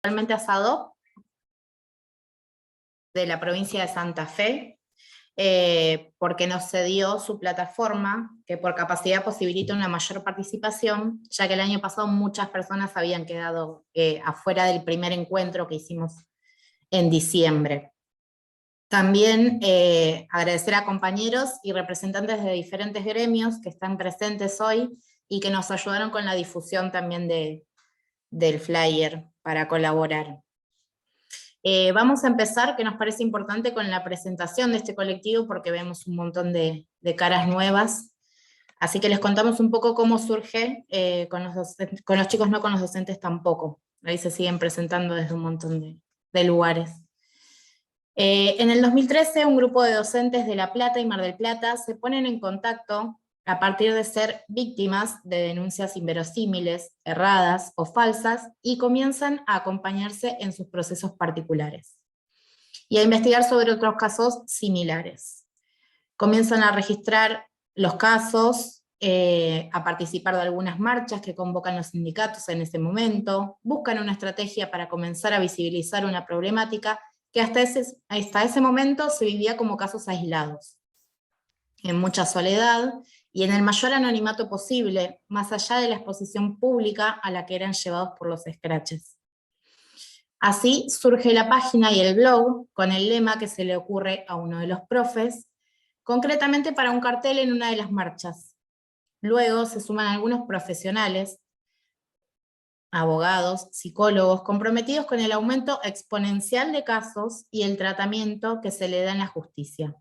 Actualmente asado de la provincia de Santa Fe, porque nos cedió su plataforma, que por capacidad posibilita una mayor participación, ya que el año pasado muchas personas habían quedado afuera del primer encuentro que hicimos en diciembre. También agradecer a compañeros y representantes de diferentes gremios que están presentes hoy y que nos ayudaron con la difusión también del flyer para colaborar. Vamos a empezar, que nos parece importante, con la presentación de este colectivo porque vemos un montón de caras nuevas. Así que les contamos un poco cómo surge con los chicos, no con los docentes tampoco. Ahí se siguen presentando desde un montón de lugares. En el 2013, un grupo de docentes de La Plata y Mar del Plata se ponen en contacto a partir de ser víctimas de denuncias inverosímiles, erradas o falsas, y comienzan a acompañarse en sus procesos particulares y a investigar sobre otros casos similares. Comienzan a registrar los casos, a participar de algunas marchas que convocan los sindicatos en ese momento, buscan una estrategia para comenzar a visibilizar una problemática que hasta ese momento se vivía como casos aislados, en mucha soledad y en el mayor anonimato posible, más allá de la exposición pública a la que eran llevados por los scratches. Así surge la página y el blog con el lema que se le ocurre a uno de los profes, concretamente para un cartel en una de las marchas. Luego se suman algunos profesionales, abogados, psicólogos, comprometidos con el aumento exponencial de casos y el tratamiento que se le da en la justicia.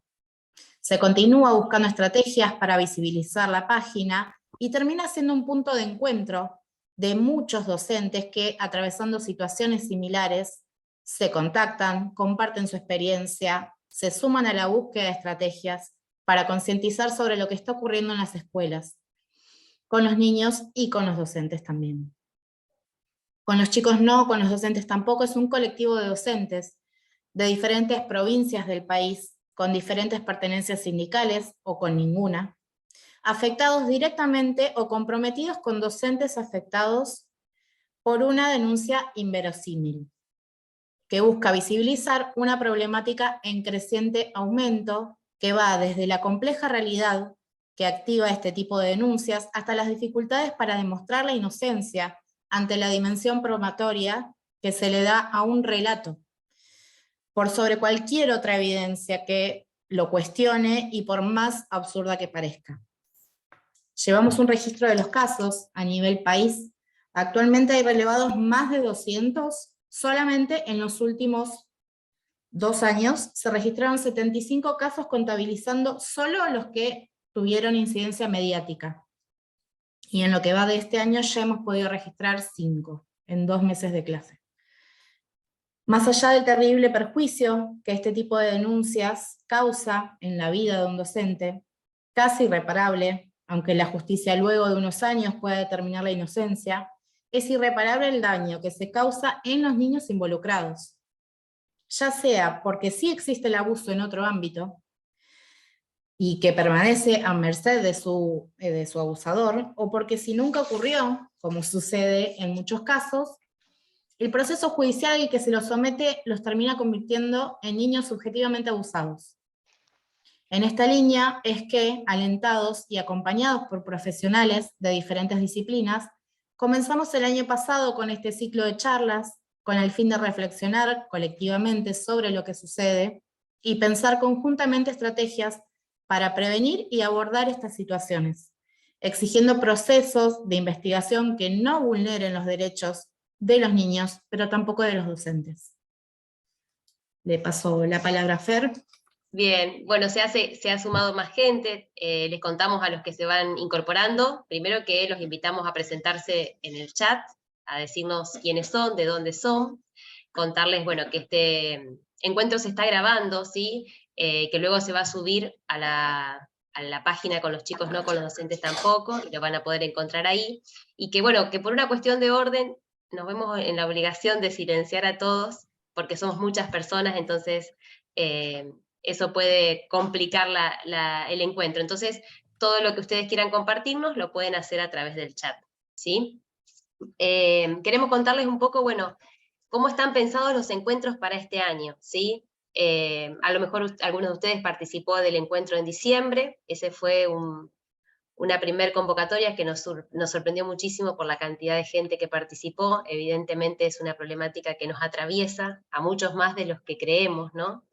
Se continúa buscando estrategias para visibilizar la página y termina siendo un punto de encuentro de muchos docentes que, atravesando situaciones similares, se contactan, comparten su experiencia, se suman a la búsqueda de estrategias para concientizar sobre lo que está ocurriendo en las escuelas, con los niños y con los docentes también. Con los chicos no, con los docentes tampoco, es un colectivo de docentes de diferentes provincias del país, con diferentes pertenencias sindicales o con ninguna, afectados directamente o comprometidos con docentes afectados por una denuncia inverosímil, que busca visibilizar una problemática en creciente aumento que va desde la compleja realidad que activa este tipo de denuncias hasta las dificultades para demostrar la inocencia ante la dimensión probatoria que se le da a un relato, por sobre cualquier otra evidencia que lo cuestione y por más absurda que parezca. Llevamos un registro de los casos a nivel país. Actualmente hay relevados más de 200, solamente en los últimos 2 años se registraron 75 casos contabilizando solo los que tuvieron incidencia mediática. Y en lo que va de este año ya hemos podido registrar 5 en 2 meses de clase. Más allá del terrible perjuicio que este tipo de denuncias causa en la vida de un docente, casi irreparable, aunque la justicia luego de unos años pueda determinar la inocencia, es irreparable el daño que se causa en los niños involucrados, ya sea porque sí existe el abuso en otro ámbito, y que permanece a merced de su abusador, o porque si nunca ocurrió, como sucede en muchos casos, el proceso judicial al que se los somete los termina convirtiendo en niños subjetivamente abusados. En esta línea es que, alentados y acompañados por profesionales de diferentes disciplinas, comenzamos el año pasado con este ciclo de charlas, con el fin de reflexionar colectivamente sobre lo que sucede y pensar conjuntamente estrategias para prevenir y abordar estas situaciones, exigiendo procesos de investigación que no vulneren los derechos de los niños, pero tampoco de los docentes. Le paso la palabra a Fer. Bien, bueno, se ha sumado más gente, les contamos a los que se van incorporando, primero que los invitamos a presentarse en el chat, a decirnos quiénes son, de dónde son, contarles, bueno, que este encuentro se está grabando, ¿sí? Que luego se va a subir a la página con los chicos, no con los docentes tampoco, y lo van a poder encontrar ahí, y que bueno, que por una cuestión de orden nos vemos en la obligación de silenciar a todos, porque somos muchas personas, entonces eso puede complicar el encuentro. Entonces, todo lo que ustedes quieran compartirnos lo pueden hacer a través del chat, ¿sí? Queremos contarles un poco, bueno, ¿Cómo están pensados los encuentros para este año? ¿Sí? A lo mejor algunos de ustedes participó del encuentro en diciembre, ese fue una primer convocatoria que nos sorprendió muchísimo por la cantidad de gente que participó. Evidentemente es una problemática que nos atraviesa a muchos más de los que creemos, ¿no?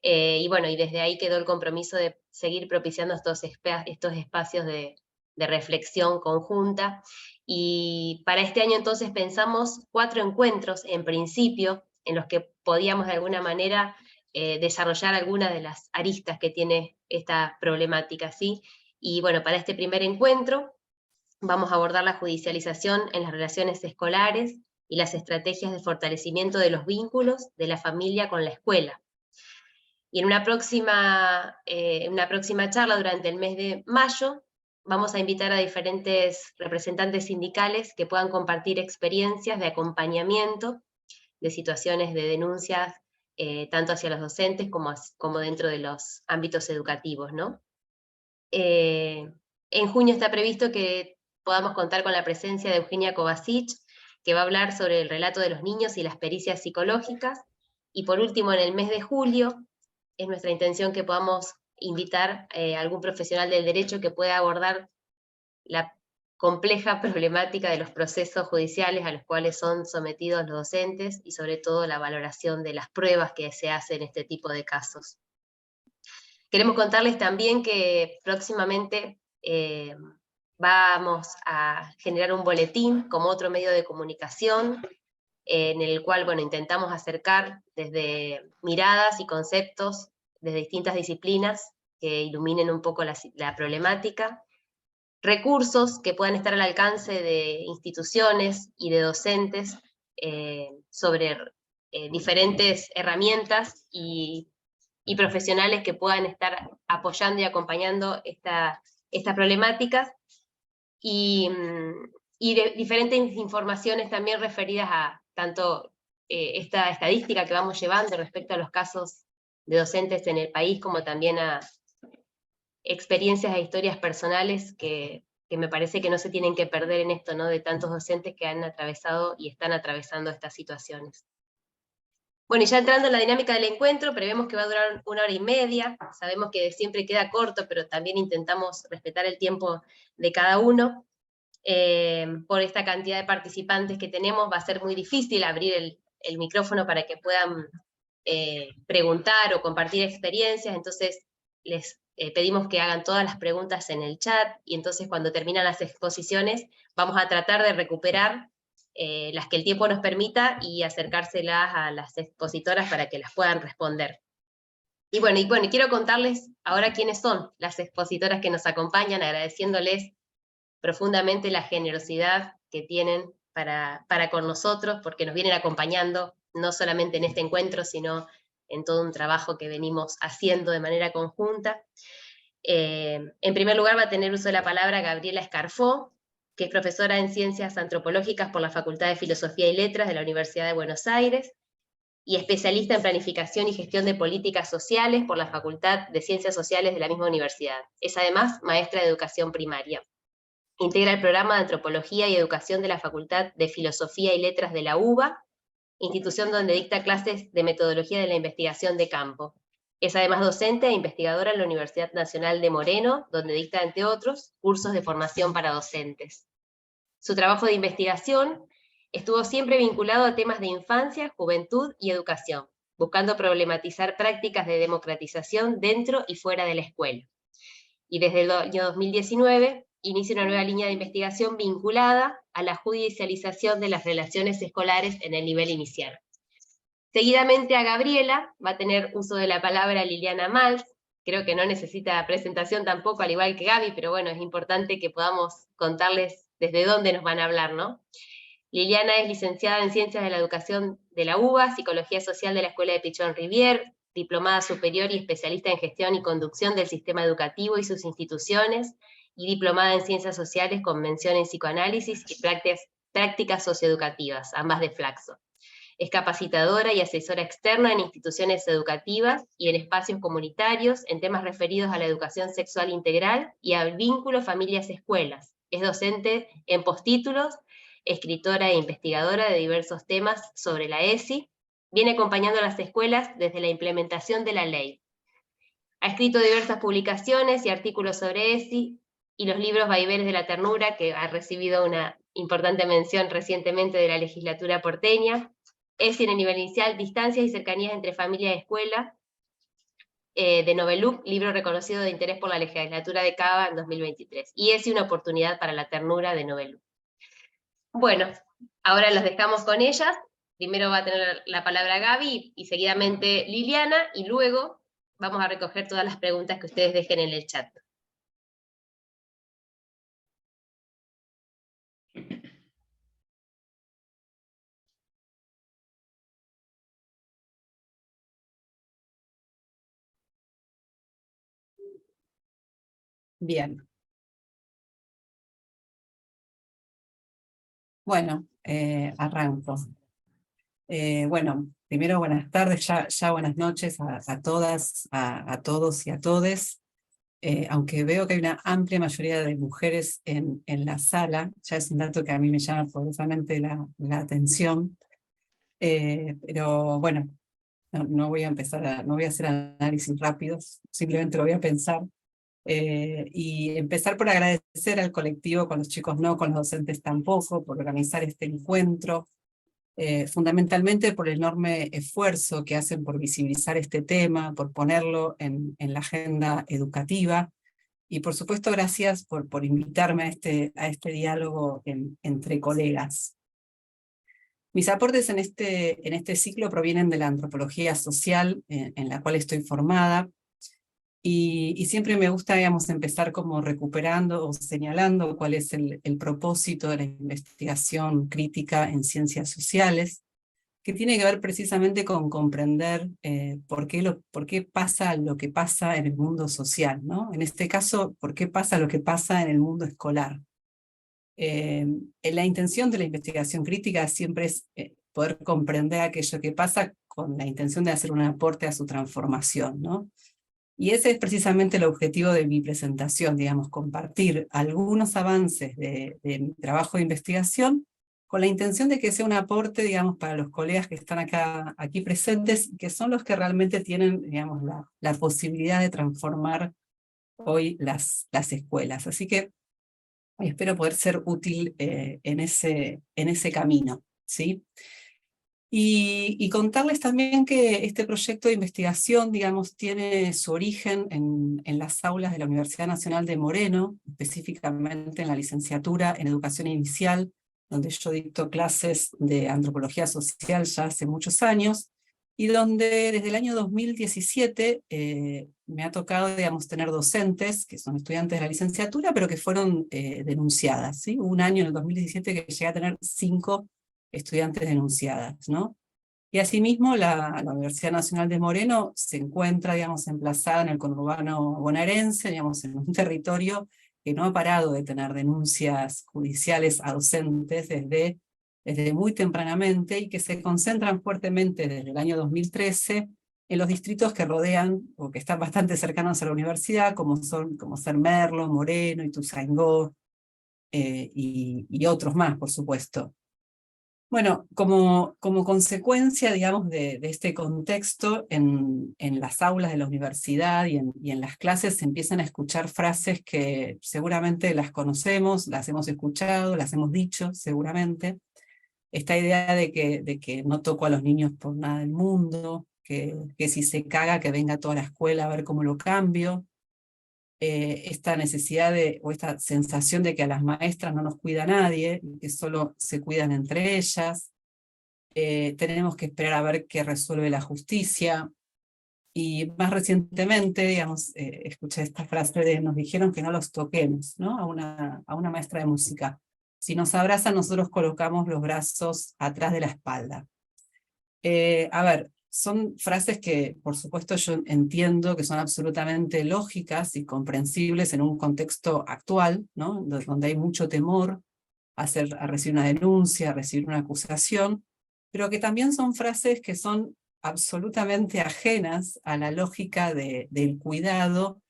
Y bueno, y desde ahí quedó el compromiso de seguir propiciando estos espacios de reflexión conjunta. Y para este año entonces pensamos 4 encuentros en principio, en los que podíamos de alguna manera desarrollar algunas de las aristas que tiene esta problemática, ¿sí? Y bueno, para este primer encuentro vamos a abordar la judicialización en las relaciones escolares y las estrategias de fortalecimiento de los vínculos de la familia con la escuela. Y en una próxima charla durante el mes de mayo vamos a invitar a diferentes representantes sindicales que puedan compartir experiencias de acompañamiento de situaciones de denuncias, tanto hacia los docentes como dentro de los ámbitos educativos, ¿no? En junio está previsto que podamos contar con la presencia de Eugenia Kovacic, que va a hablar sobre el relato de los niños y las pericias psicológicas. Y por último, en el mes de julio, es nuestra intención que podamos invitar a algún profesional del derecho que pueda abordar la compleja problemática de los procesos judiciales a los cuales son sometidos los docentes y sobre todo la valoración de las pruebas que se hacen en este tipo de casos. Queremos contarles también que próximamente vamos a generar un boletín como otro medio de comunicación en el cual, bueno, intentamos acercar desde miradas y conceptos desde distintas disciplinas que iluminen un poco la problemática, recursos que puedan estar al alcance de instituciones y de docentes sobre diferentes herramientas y profesionales que puedan estar apoyando y acompañando estas problemáticas, y de diferentes informaciones también referidas a tanto esta estadística que vamos llevando respecto a los casos de docentes en el país, como también a experiencias e historias personales que me parece que no se tienen que perder en esto, ¿no? De tantos docentes que han atravesado y están atravesando estas situaciones. Bueno, y ya entrando en la dinámica del encuentro, prevemos que va a durar 1 hora y media, sabemos que siempre queda corto, pero también intentamos respetar el tiempo de cada uno. Por esta cantidad de participantes que tenemos, va a ser muy difícil abrir el micrófono para que puedan preguntar o compartir experiencias, entonces les pedimos que hagan todas las preguntas en el chat, y entonces cuando terminan las exposiciones vamos a tratar de recuperar las que el tiempo nos permita y acercárselas a las expositoras para que las puedan responder. Y bueno, quiero contarles ahora quiénes son las expositoras que nos acompañan, agradeciéndoles profundamente la generosidad que tienen para con nosotros, porque nos vienen acompañando no solamente en este encuentro, sino en todo un trabajo que venimos haciendo de manera conjunta. En primer lugar va a tener uso de la palabra Gabriela Escarfó, que es profesora en Ciencias Antropológicas por la Facultad de Filosofía y Letras de la Universidad de Buenos Aires, y especialista en Planificación y Gestión de Políticas Sociales por la Facultad de Ciencias Sociales de la misma universidad. Es además maestra de Educación Primaria. Integra el programa de Antropología y Educación de la Facultad de Filosofía y Letras de la UBA, institución donde dicta clases de metodología de la investigación de campo. Es además docente e investigadora en la Universidad Nacional de Moreno, donde dicta, entre otros, cursos de formación para docentes. Su trabajo de investigación estuvo siempre vinculado a temas de infancia, juventud y educación, buscando problematizar prácticas de democratización dentro y fuera de la escuela. Y desde el año 2019 inicia una nueva línea de investigación vinculada a la judicialización de las relaciones escolares en el nivel inicial. Seguidamente a Gabriela va a tener uso de la palabra Liliana Mals, creo que no necesita presentación tampoco, al igual que Gaby, pero bueno, es importante que podamos contarles desde dónde nos van a hablar, ¿no? Liliana es licenciada en Ciencias de la Educación de la UBA, Psicología Social de la Escuela de Pichón Rivier, diplomada superior y especialista en gestión y conducción del sistema educativo y sus instituciones, y diplomada en Ciencias Sociales con mención en Psicoanálisis y prácticas socioeducativas, ambas de Flaxo. Es capacitadora y asesora externa en instituciones educativas y en espacios comunitarios en temas referidos a la educación sexual integral y al vínculo familias-escuelas. Es docente en postítulos escritora e investigadora de diversos temas sobre la ESI. Viene acompañando a las escuelas desde la implementación de la ley. Ha escrito diversas publicaciones y artículos sobre ESI, y los libros Vaivenes de la Ternura, que ha recibido una importante mención recientemente de la legislatura porteña, ESI en el nivel inicial, Distancias y cercanías entre familia y escuela, de Noveluc, libro reconocido de interés por la legislatura de Cava en 2023, y ESI, una oportunidad para la ternura, de Noveluc. Bueno, ahora las dejamos con ellas. Primero va a tener la palabra Gaby y seguidamente Liliana, y luego vamos a recoger todas las preguntas que ustedes dejen en el chat. Bien. Bueno, arranco. Bueno, primero buenas tardes, ya buenas noches a todas, a todos y a todes. Aunque veo que hay una amplia mayoría de mujeres en la sala, ya es un dato que a mí me llama poderosamente la atención. Pero bueno, no voy a no voy a hacer análisis rápidos, simplemente lo voy a pensar. Y empezar por agradecer al colectivo, con los chicos no, con los docentes tampoco, por organizar este encuentro, fundamentalmente por el enorme esfuerzo que hacen por visibilizar este tema, por ponerlo en la agenda educativa, y por supuesto gracias por invitarme a este diálogo entre colegas. Mis aportes en este ciclo provienen de la antropología social en la cual estoy formada, y siempre me gusta, digamos, empezar como recuperando o señalando cuál es el propósito de la investigación crítica en ciencias sociales, que tiene que ver precisamente con comprender por qué pasa lo que pasa en el mundo social, ¿no? En este caso, por qué pasa lo que pasa en el mundo escolar. La intención de la investigación crítica siempre es poder comprender aquello que pasa con la intención de hacer un aporte a su transformación, ¿no? Y ese es precisamente el objetivo de mi presentación, digamos, compartir algunos avances de mi trabajo de investigación con la intención de que sea un aporte, digamos, para los colegas que están aquí presentes, que son los que realmente tienen, digamos, la posibilidad de transformar hoy las escuelas. Así que espero poder ser útil en ese camino, ¿sí? Y contarles también que este proyecto de investigación, digamos, tiene su origen en las aulas de la Universidad Nacional de Moreno, específicamente en la licenciatura en Educación Inicial, donde yo dicto clases de antropología social ya hace muchos años, y donde desde el año 2017 me ha tocado, digamos, tener docentes, que son estudiantes de la licenciatura, pero que fueron denunciadas, ¿sí? Hubo un año en el 2017 que llegué a tener 5 estudiantes denunciadas, ¿no? Y asimismo la Universidad Nacional de Moreno se encuentra, digamos, emplazada en el conurbano bonaerense, digamos, en un territorio que no ha parado de tener denuncias judiciales a docentes desde muy tempranamente, y que se concentran fuertemente desde el año 2013 en los distritos que rodean o que están bastante cercanos a la universidad, como ser Merlo, Moreno, Ituzaingó, y otros más, por supuesto. Bueno, como consecuencia, digamos, de este contexto, en las aulas de la universidad y en las clases se empiezan a escuchar frases que seguramente las conocemos, las hemos escuchado, las hemos dicho seguramente. Esta idea de que no toco a los niños por nada del mundo, que si se caga que venga toda la escuela a ver cómo lo cambio. Esta necesidad o esta sensación de que a las maestras no nos cuida nadie, que solo se cuidan entre ellas. Tenemos que esperar a ver qué resuelve la justicia. Y más recientemente, digamos, escuché esta frase de: nos dijeron que no los toquemos, ¿no? A una maestra de música. Si nos abrazan, nosotros colocamos los brazos atrás de la espalda. A ver, son frases que, por supuesto, yo entiendo que son absolutamente lógicas y comprensibles en un contexto actual, ¿no? Donde hay mucho temor a recibir una denuncia, a recibir una acusación, pero que también son frases que son absolutamente ajenas a la lógica del cuidado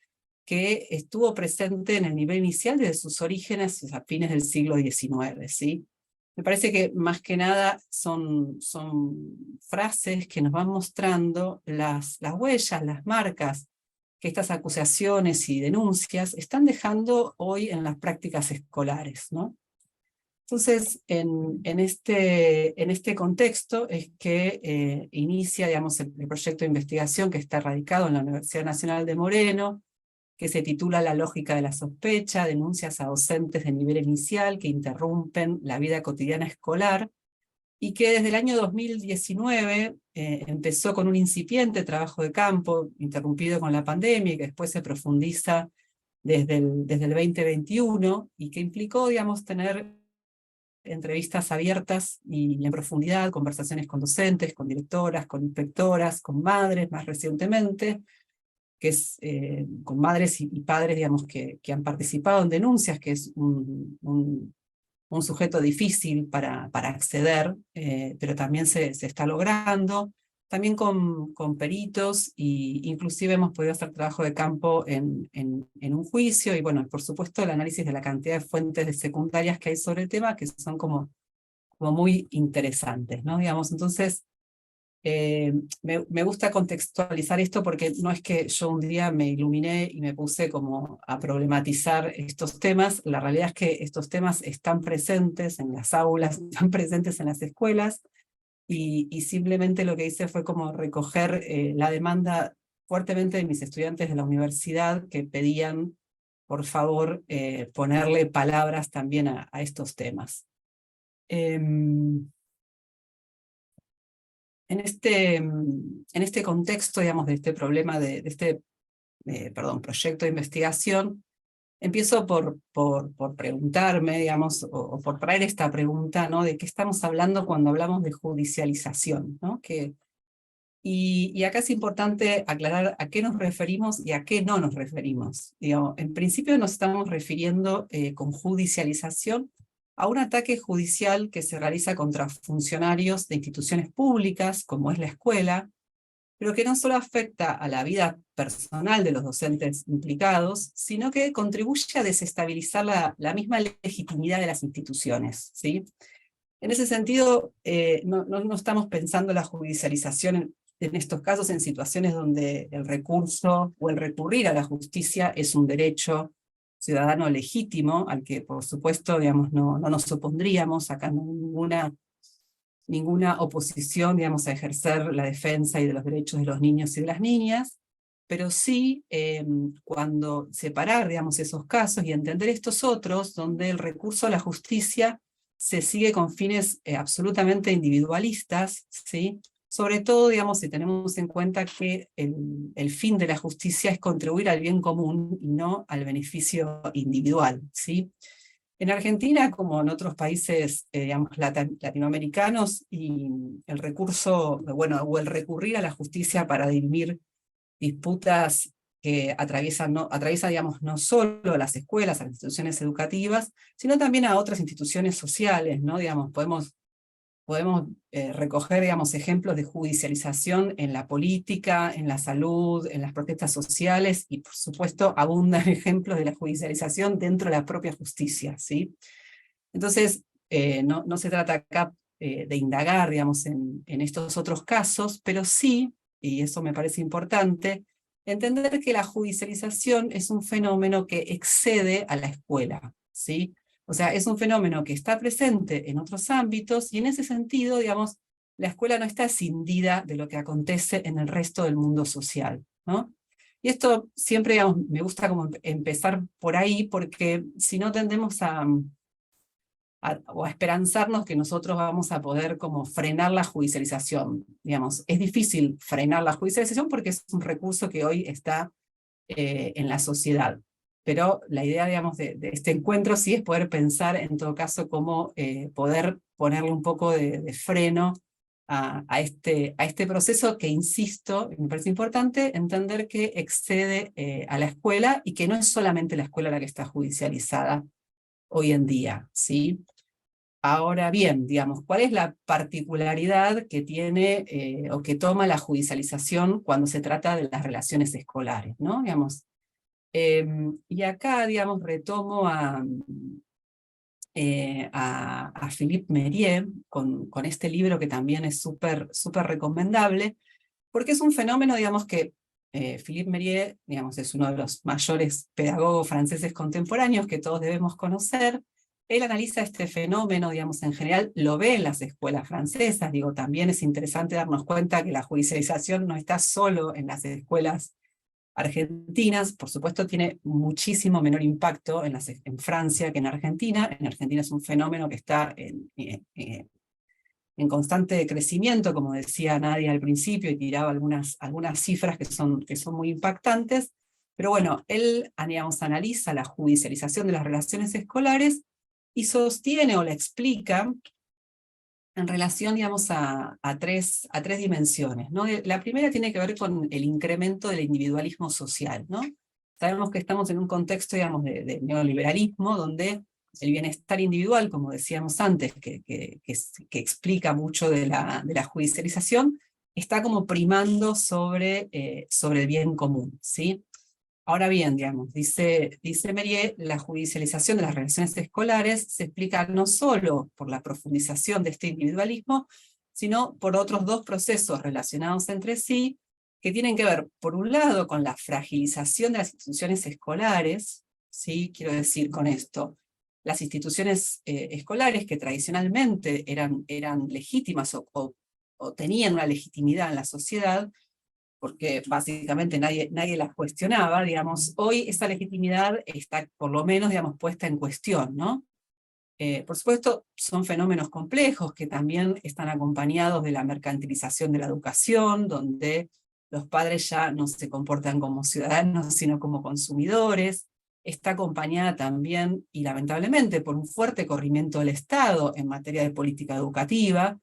que estuvo presente en el nivel inicial desde sus orígenes a fines del siglo XIX, ¿sí? Me parece que más que nada son frases que nos van mostrando las huellas, las marcas que estas acusaciones y denuncias están dejando hoy en las prácticas escolares, ¿no? Entonces, en este contexto es que inicia, digamos, el proyecto de investigación que está radicado en la Universidad Nacional de Moreno, que se titula La lógica de la sospecha, denuncias a docentes de nivel inicial que interrumpen la vida cotidiana escolar, y que desde el año 2019 empezó con un incipiente trabajo de campo, interrumpido con la pandemia, y que después se profundiza desde el 2021, y que implicó, digamos, tener entrevistas abiertas y en profundidad, conversaciones con docentes, con directoras, con inspectoras, con madres más recientemente, que es con madres y padres, digamos, que han participado en denuncias, que es un sujeto difícil para acceder, pero también se está logrando. También con peritos, y inclusive hemos podido hacer trabajo de campo en un juicio, y bueno, por supuesto el análisis de la cantidad de fuentes de secundarias que hay sobre el tema, que son como muy interesantes, ¿no? Digamos, entonces, me gusta contextualizar esto porque no es que yo un día me iluminé y me puse como a problematizar estos temas. La realidad es que estos temas están presentes en las aulas, están presentes en las escuelas, y simplemente lo que hice fue como recoger la demanda fuertemente de mis estudiantes de la universidad, que pedían, por favor, ponerle palabras también a estos temas. En este contexto, digamos, de este problema, de este proyecto de investigación, empiezo por preguntarme, digamos, o por traer esta pregunta, ¿no? De qué estamos hablando cuando hablamos de judicialización, ¿no? Y acá es importante aclarar a qué nos referimos y a qué no nos referimos. Digamos, en principio nos estamos refiriendo con judicialización a un ataque judicial que se realiza contra funcionarios de instituciones públicas, como es la escuela, pero que no solo afecta a la vida personal de los docentes implicados, sino que contribuye a desestabilizar la misma legitimidad de las instituciones, ¿sí? En ese sentido, no estamos pensando la judicialización en estos casos en situaciones donde el recurso o el recurrir a la justicia es un derecho ciudadano legítimo, al que por supuesto, digamos, no nos opondríamos, sacando ninguna oposición, digamos, a ejercer la defensa y de los derechos de los niños y de las niñas, pero sí cuando separar, digamos, esos casos y entender estos otros, donde el recurso a la justicia se sigue con fines absolutamente individualistas, ¿sí? Sobre todo, digamos, si tenemos en cuenta que el fin de la justicia es contribuir al bien común y no al beneficio individual, ¿sí? En Argentina, como en otros países digamos, latinoamericanos, y el recurso, bueno, o el recurrir a la justicia para dirimir disputas que atraviesan, digamos, no solo las escuelas, a las instituciones educativas, sino también a otras instituciones sociales, ¿no? Digamos, podemos recoger, digamos, ejemplos de judicialización en la política, en la salud, en las protestas sociales, y por supuesto abundan ejemplos de la judicialización dentro de la propia justicia, ¿sí? Entonces, no se trata acá de indagar, digamos, en estos otros casos, pero sí, y eso me parece importante, entender que la judicialización es un fenómeno que excede a la escuela, ¿sí? O sea, es un fenómeno que está presente en otros ámbitos, y en ese sentido, digamos, la escuela no está escindida de lo que acontece en el resto del mundo social, ¿no? Y esto siempre, digamos, me gusta como empezar por ahí, porque si no tendemos o a esperanzarnos que nosotros vamos a poder como frenar la judicialización. Digamos, es difícil frenar la judicialización porque es un recurso que hoy está en la sociedad. Pero la idea, digamos, de este encuentro sí es poder pensar, en todo caso, cómo poder ponerle un poco de freno a este proceso que, insisto, me parece importante entender que excede a la escuela, y que no es solamente la escuela la que está judicializada hoy en día, ¿sí? Ahora bien, digamos, ¿cuál es la particularidad que tiene o que toma la judicialización cuando se trata de las relaciones escolares, ¿no? Digamos, y acá, digamos, retomo a Philippe Mérieux con este libro que también es súper recomendable, porque es un fenómeno, digamos, que Philippe Mérieux, digamos, es uno de los mayores pedagogos franceses contemporáneos que todos debemos conocer. Él analiza este fenómeno, digamos, en general, lo ve en las escuelas francesas. Digo, también es interesante darnos cuenta que la judicialización no está solo en las escuelas argentinas. Por supuesto, tiene muchísimo menor impacto en Francia que en Argentina. En Argentina es un fenómeno que está en constante crecimiento, como decía Nadia al principio, y tiraba algunas cifras que son muy impactantes. Pero bueno, él, digamos, analiza la judicialización de las relaciones escolares y sostiene o la explica en relación, digamos, a tres dimensiones, ¿no? La primera tiene que ver con el incremento del individualismo social, ¿no? Sabemos que estamos en un contexto, digamos, de neoliberalismo, donde el bienestar individual, como decíamos antes, que explica mucho de la judicialización, está como primando sobre el bien común, ¿sí? Ahora bien, digamos, dice Mérieux, la judicialización de las relaciones escolares se explica no solo por la profundización de este individualismo, sino por otros dos procesos relacionados entre sí, que tienen que ver, por un lado, con la fragilización de las instituciones escolares, ¿sí? Quiero decir con esto, las instituciones escolares que tradicionalmente eran legítimas o tenían una legitimidad en la sociedad, porque básicamente nadie las cuestionaba, digamos, hoy esa legitimidad está por lo menos, digamos, puesta en cuestión, ¿no? Por supuesto, son fenómenos complejos que también están acompañados de la mercantilización de la educación, donde los padres ya no se comportan como ciudadanos, sino como consumidores. Está acompañada también, y lamentablemente, por un fuerte corrimiento del Estado en materia de política educativa.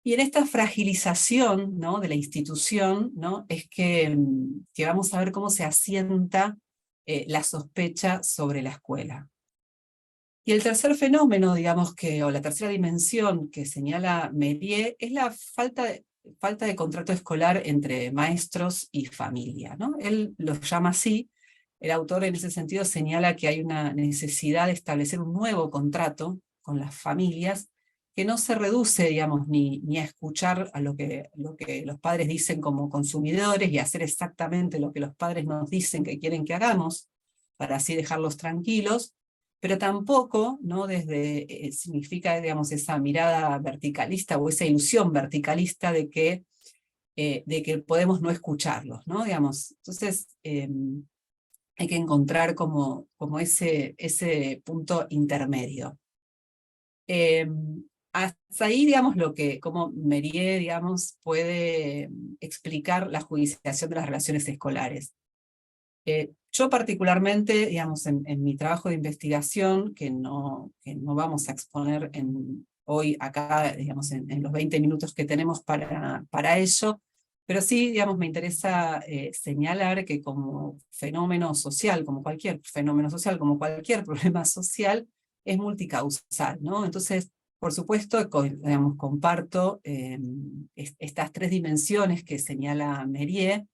Y en esta fragilización, ¿no?, de la institución, ¿no?, es que vamos a ver cómo se asienta la sospecha sobre la escuela. Y el tercer fenómeno, digamos, o la tercera dimensión que señala Mérieux es la falta de contrato escolar entre maestros y familia, ¿no? Él lo llama así. El autor en ese sentido señala que hay una necesidad de establecer un nuevo contrato con las familias que no se reduce, digamos, ni a escuchar a lo que los padres dicen como consumidores y hacer exactamente lo que los padres nos dicen que quieren que hagamos, para así dejarlos tranquilos, pero tampoco, ¿no?, significa, digamos, esa mirada verticalista o esa ilusión verticalista de que podemos no escucharlos, ¿no? Digamos, entonces hay que encontrar como ese punto intermedio. Hasta ahí, digamos, cómo Mérieux, digamos, puede explicar la judicialización de las relaciones escolares. Yo particularmente, digamos, en mi trabajo de investigación, que no vamos a exponer hoy acá, digamos, en los 20 minutos que tenemos para ello, pero sí, digamos, me interesa señalar que como fenómeno social, como cualquier fenómeno social, como cualquier problema social, es multicausal, ¿no? Entonces, por supuesto, digamos, comparto estas tres dimensiones que señala Mérieux.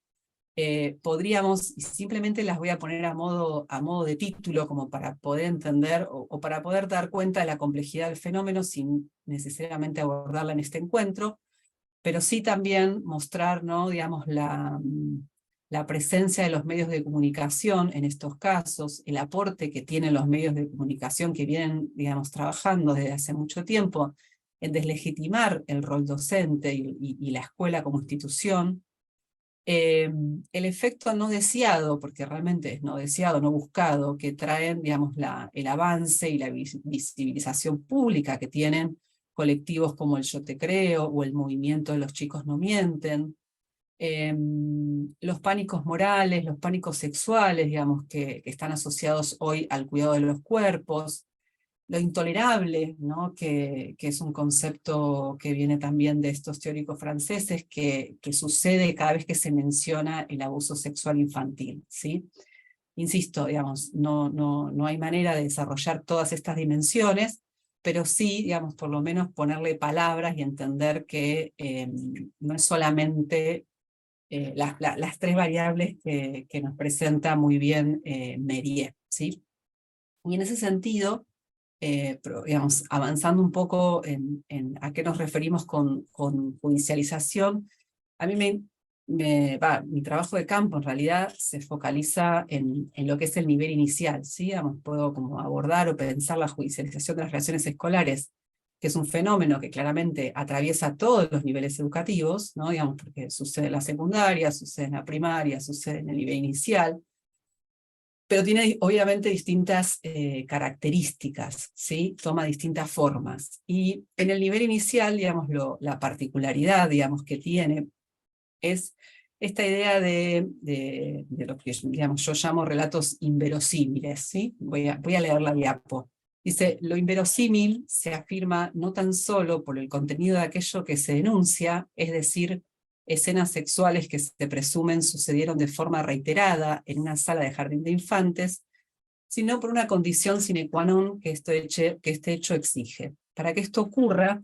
Podríamos, y simplemente las voy a poner a modo de título, como para poder entender o para poder dar cuenta de la complejidad del fenómeno sin necesariamente abordarla en este encuentro, pero sí también mostrar, ¿no?, digamos, la presencia de los medios de comunicación en estos casos, el aporte que tienen los medios de comunicación que vienen, digamos, trabajando desde hace mucho tiempo en deslegitimar el rol docente y la escuela como institución. El efecto no deseado, porque realmente es no deseado, no buscado, que traen, digamos, el avance y la visibilización pública que tienen colectivos como el Yo Te Creo o el movimiento de Los Chicos No Mienten, los pánicos morales, los pánicos sexuales, digamos, que están asociados hoy al cuidado de los cuerpos, lo intolerable, ¿no?, que es un concepto que viene también de estos teóricos franceses, que sucede cada vez que se menciona el abuso sexual infantil, ¿sí? Insisto, digamos, no hay manera de desarrollar todas estas dimensiones, pero sí, digamos, por lo menos ponerle palabras y entender que no es solamente las tres variables que nos presenta muy bien Mérieux, ¿sí? Y en ese sentido, digamos, avanzando un poco en a qué nos referimos con judicialización, a mí mi trabajo de campo en realidad se focaliza en lo que es el nivel inicial, ¿sí? Digamos, puedo como abordar o pensar la judicialización de las relaciones escolares, que es un fenómeno que claramente atraviesa todos los niveles educativos, ¿no? Digamos, porque sucede en la secundaria, sucede en la primaria, sucede en el nivel inicial, pero tiene obviamente distintas características, ¿sí? Toma distintas formas. Y en el nivel inicial, digamos, la particularidad, digamos, que tiene es esta idea de lo que, digamos, yo llamo relatos inverosímiles, ¿sí? Voy a leer la diapo. Dice, lo inverosímil se afirma no tan solo por el contenido de aquello que se denuncia, es decir, escenas sexuales que se presumen sucedieron de forma reiterada en una sala de jardín de infantes, sino por una condición sine qua non que este hecho exige. Para que esto ocurra,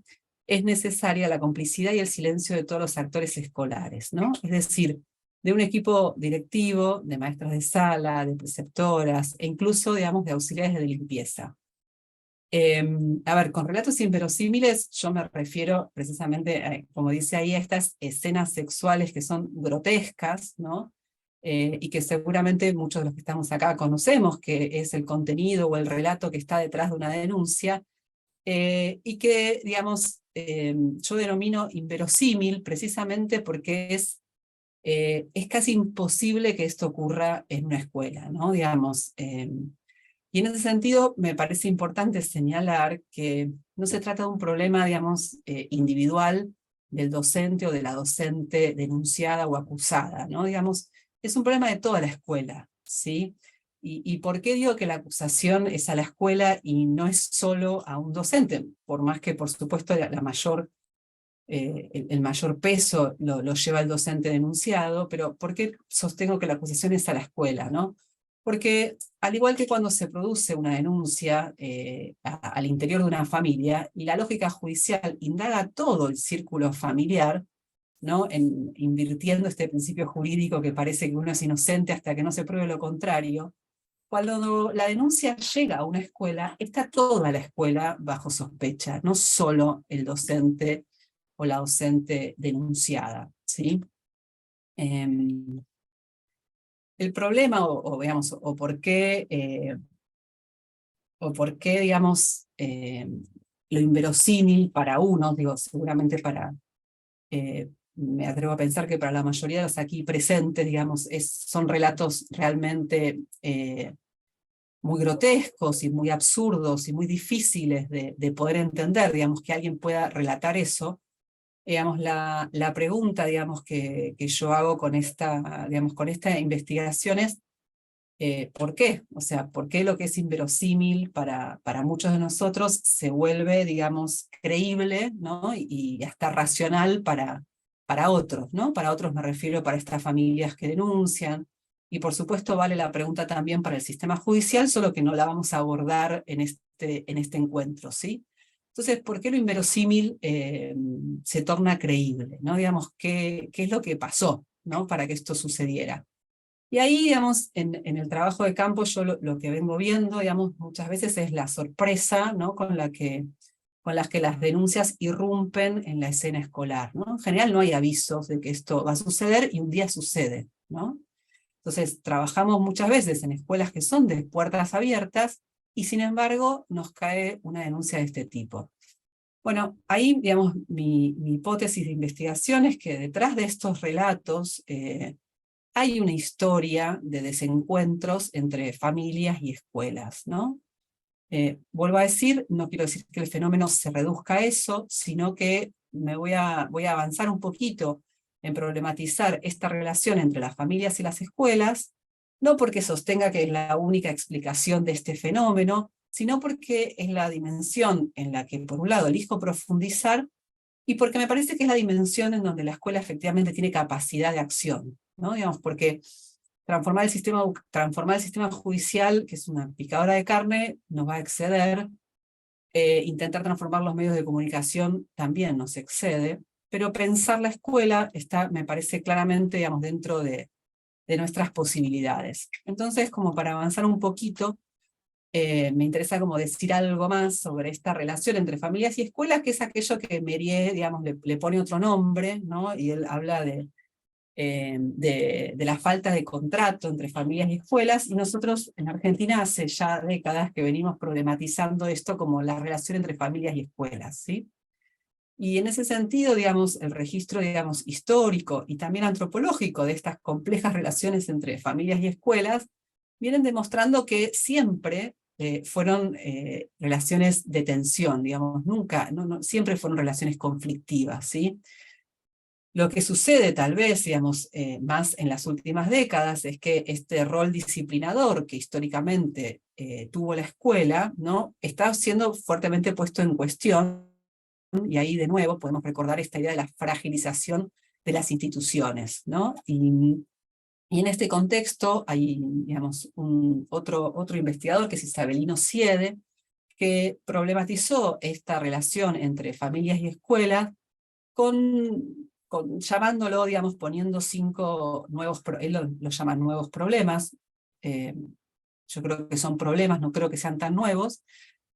es necesaria la complicidad y el silencio de todos los actores escolares, ¿no? Es decir, de un equipo directivo, de maestras de sala, de preceptoras, e incluso, digamos, de auxiliares de limpieza. A ver, con relatos inverosímiles yo me refiero precisamente, como dice ahí, a estas escenas sexuales que son grotescas, ¿no? Y que seguramente muchos de los que estamos acá conocemos, que es el contenido o el relato que está detrás de una denuncia, y que, digamos, yo denomino inverosímil precisamente porque es casi imposible que esto ocurra en una escuela, ¿no? Digamos, y en ese sentido me parece importante señalar que no se trata de un problema, digamos, individual del docente o de la docente denunciada o acusada, ¿no? Digamos, es un problema de toda la escuela, ¿sí? ¿Y por qué digo que la acusación es a la escuela y no es solo a un docente? Por más que, por supuesto, el mayor peso lo lleva el docente denunciado, pero ¿por qué sostengo que la acusación es a la escuela, no? Porque al igual que cuando se produce una denuncia al interior de una familia, y la lógica judicial indaga todo el círculo familiar, ¿no? Invirtiendo este principio jurídico que parece que uno es inocente hasta que no se pruebe lo contrario, cuando la denuncia llega a una escuela, está toda la escuela bajo sospecha, no solo el docente o la docente denunciada, ¿sí? El problema, digamos, o por qué, digamos, lo inverosímil para uno, digo, seguramente me atrevo a pensar que para la mayoría de los aquí presentes, digamos, son relatos realmente muy grotescos y muy absurdos y muy difíciles de poder entender, digamos, que alguien pueda relatar eso. Digamos, la pregunta, digamos, que yo hago con esta investigación es ¿por qué? O sea, ¿por qué lo que es inverosímil para muchos de nosotros se vuelve, digamos, creíble, ¿no? Y hasta racional para otros, ¿no? Para otros me refiero para estas familias que denuncian, y por supuesto vale la pregunta también para el sistema judicial, solo que no la vamos a abordar en este encuentro, ¿sí? Entonces, ¿por qué lo inverosímil se torna creíble, ¿no? Digamos, ¿qué es lo que pasó, ¿no? Para que esto sucediera? Y ahí, digamos, en el trabajo de campo yo lo que vengo viendo, digamos, muchas veces es la sorpresa, ¿no? con las que las denuncias irrumpen en la escena escolar, ¿no? En general no hay avisos de que esto va a suceder y un día sucede, ¿no? Entonces trabajamos muchas veces en escuelas que son de puertas abiertas y sin embargo nos cae una denuncia de este tipo. Bueno, ahí, digamos, mi hipótesis de investigación es que detrás de estos relatos hay una historia de desencuentros entre familias y escuelas, ¿no? Vuelvo a decir, no quiero decir que el fenómeno se reduzca a eso, sino que voy a avanzar un poquito en problematizar esta relación entre las familias y las escuelas, no porque sostenga que es la única explicación de este fenómeno, sino porque es la dimensión en la que, por un lado, elijo profundizar, y porque me parece que es la dimensión en donde la escuela efectivamente tiene capacidad de acción, ¿no? Digamos, porque transformar el sistema judicial, que es una picadora de carne, nos va a exceder. Intentar transformar los medios de comunicación también nos excede, pero pensar la escuela está, me parece claramente, digamos, dentro de nuestras posibilidades. Entonces, como para avanzar un poquito, me interesa como decir algo más sobre esta relación entre familias y escuelas, que es aquello que Mérier, digamos, le pone otro nombre, ¿no? Y él habla de la falta de contrato entre familias y escuelas, y nosotros en Argentina hace ya décadas que venimos problematizando esto como la relación entre familias y escuelas, ¿sí? Y en ese sentido, digamos, el registro, digamos, histórico y también antropológico de estas complejas relaciones entre familias y escuelas, vienen demostrando que siempre fueron relaciones de tensión, digamos, nunca, siempre fueron relaciones conflictivas, ¿sí? Lo que sucede tal vez, digamos, más en las últimas décadas es que este rol disciplinador que históricamente tuvo la escuela, ¿no?, está siendo fuertemente puesto en cuestión, y ahí de nuevo podemos recordar esta idea de la fragilización de las instituciones, ¿no? Y en este contexto hay, digamos, otro investigador que es Isabelino Siede, que problematizó esta relación entre familias y escuelas llamándolo, digamos, poniendo 5 nuevos, él lo llama nuevos problemas. Yo creo que son problemas, no creo que sean tan nuevos.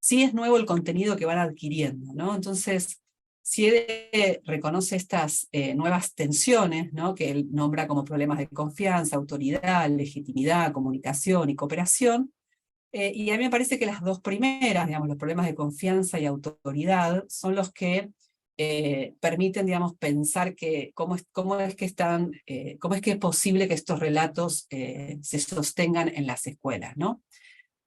Sí es nuevo el contenido que van adquiriendo, ¿no? Entonces, Siede reconoce estas nuevas tensiones, ¿no?, que él nombra como problemas de confianza, autoridad, legitimidad, comunicación y cooperación. Y a mí me parece que las dos primeras, digamos, los problemas de confianza y autoridad, son los que permiten, digamos, pensar que cómo es que es posible que estos relatos se sostengan en las escuelas, ¿no?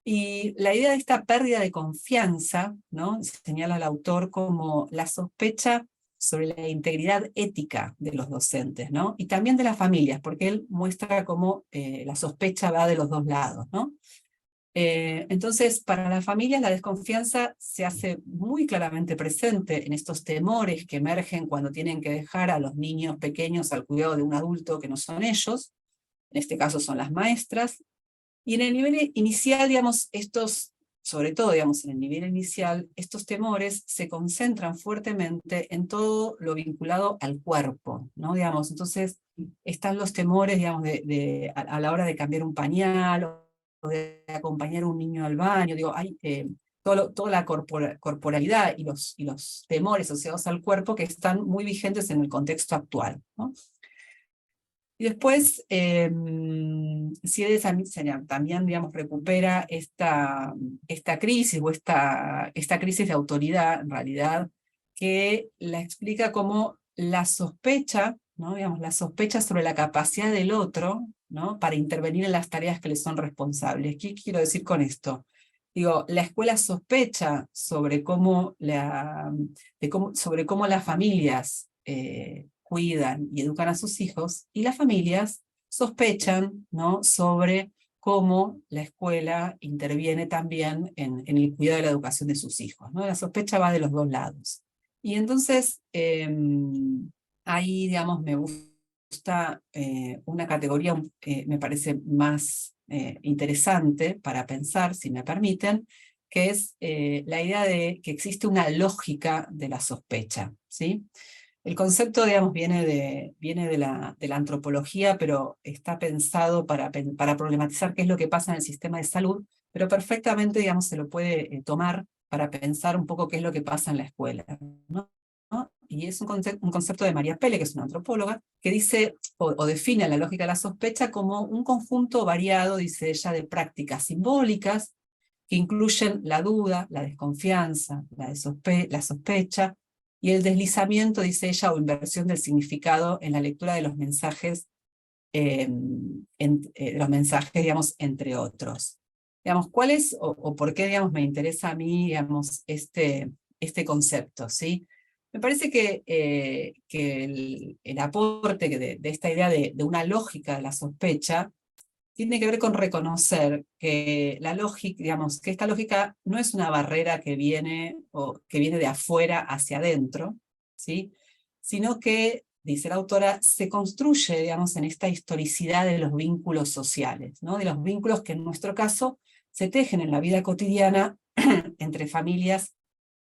Y la idea de esta pérdida de confianza, ¿no?, señala el autor como la sospecha sobre la integridad ética de los docentes, ¿no?, y también de las familias, porque él muestra cómo la sospecha va de los dos lados, ¿no? Entonces, para las familias la desconfianza se hace muy claramente presente en estos temores que emergen cuando tienen que dejar a los niños pequeños al cuidado de un adulto que no son ellos, en este caso son las maestras, y en el nivel inicial, digamos, sobre todo, digamos, en el nivel inicial, estos temores se concentran fuertemente en todo lo vinculado al cuerpo, ¿no? Digamos, entonces, están los temores, digamos, a la hora de cambiar un pañal, o de acompañar a un niño al baño, digo, hay toda la corporalidad y los temores asociados al cuerpo que están muy vigentes en el contexto actual, ¿no? Y después, Siede también, digamos, recupera esta crisis, o esta crisis de autoridad, en realidad, que la explica como la sospecha, ¿no?, digamos, la sospecha sobre la capacidad del otro, ¿no?, para intervenir en las tareas que le son responsables. ¿Qué quiero decir con esto? Digo, la escuela sospecha sobre cómo las familias cuidan y educan a sus hijos, y las familias sospechan, ¿no?, sobre cómo la escuela interviene también en el cuidado de la educación de sus hijos, ¿no? La sospecha va de los dos lados. Y entonces, ahí, digamos, me gusta una categoría, me parece más interesante para pensar, si me permiten, que es la idea de que existe una lógica de la sospecha, ¿sí? El concepto, digamos, viene de la antropología, pero está pensado para problematizar qué es lo que pasa en el sistema de salud, pero perfectamente, digamos, se lo puede tomar para pensar un poco qué es lo que pasa en la escuela, ¿no? Y es un concepto de María Pelle, que es una antropóloga, que dice, o define la lógica de la sospecha como un conjunto variado, dice ella, de prácticas simbólicas que incluyen la duda, la desconfianza, la sospecha, y el deslizamiento, dice ella, o inversión del significado en la lectura de los mensajes, digamos, entre otros. Digamos, ¿cuál es, o por qué, digamos, me interesa a mí, digamos, este concepto, ¿sí? Me parece que el aporte de esta idea de una lógica de la sospecha tiene que ver con reconocer que la lógica, digamos, que esta lógica no es una barrera que viene de afuera hacia adentro, ¿sí?, sino que, dice la autora, se construye, digamos, en esta historicidad de los vínculos sociales, ¿no?, de los vínculos que en nuestro caso se tejen en la vida cotidiana entre familias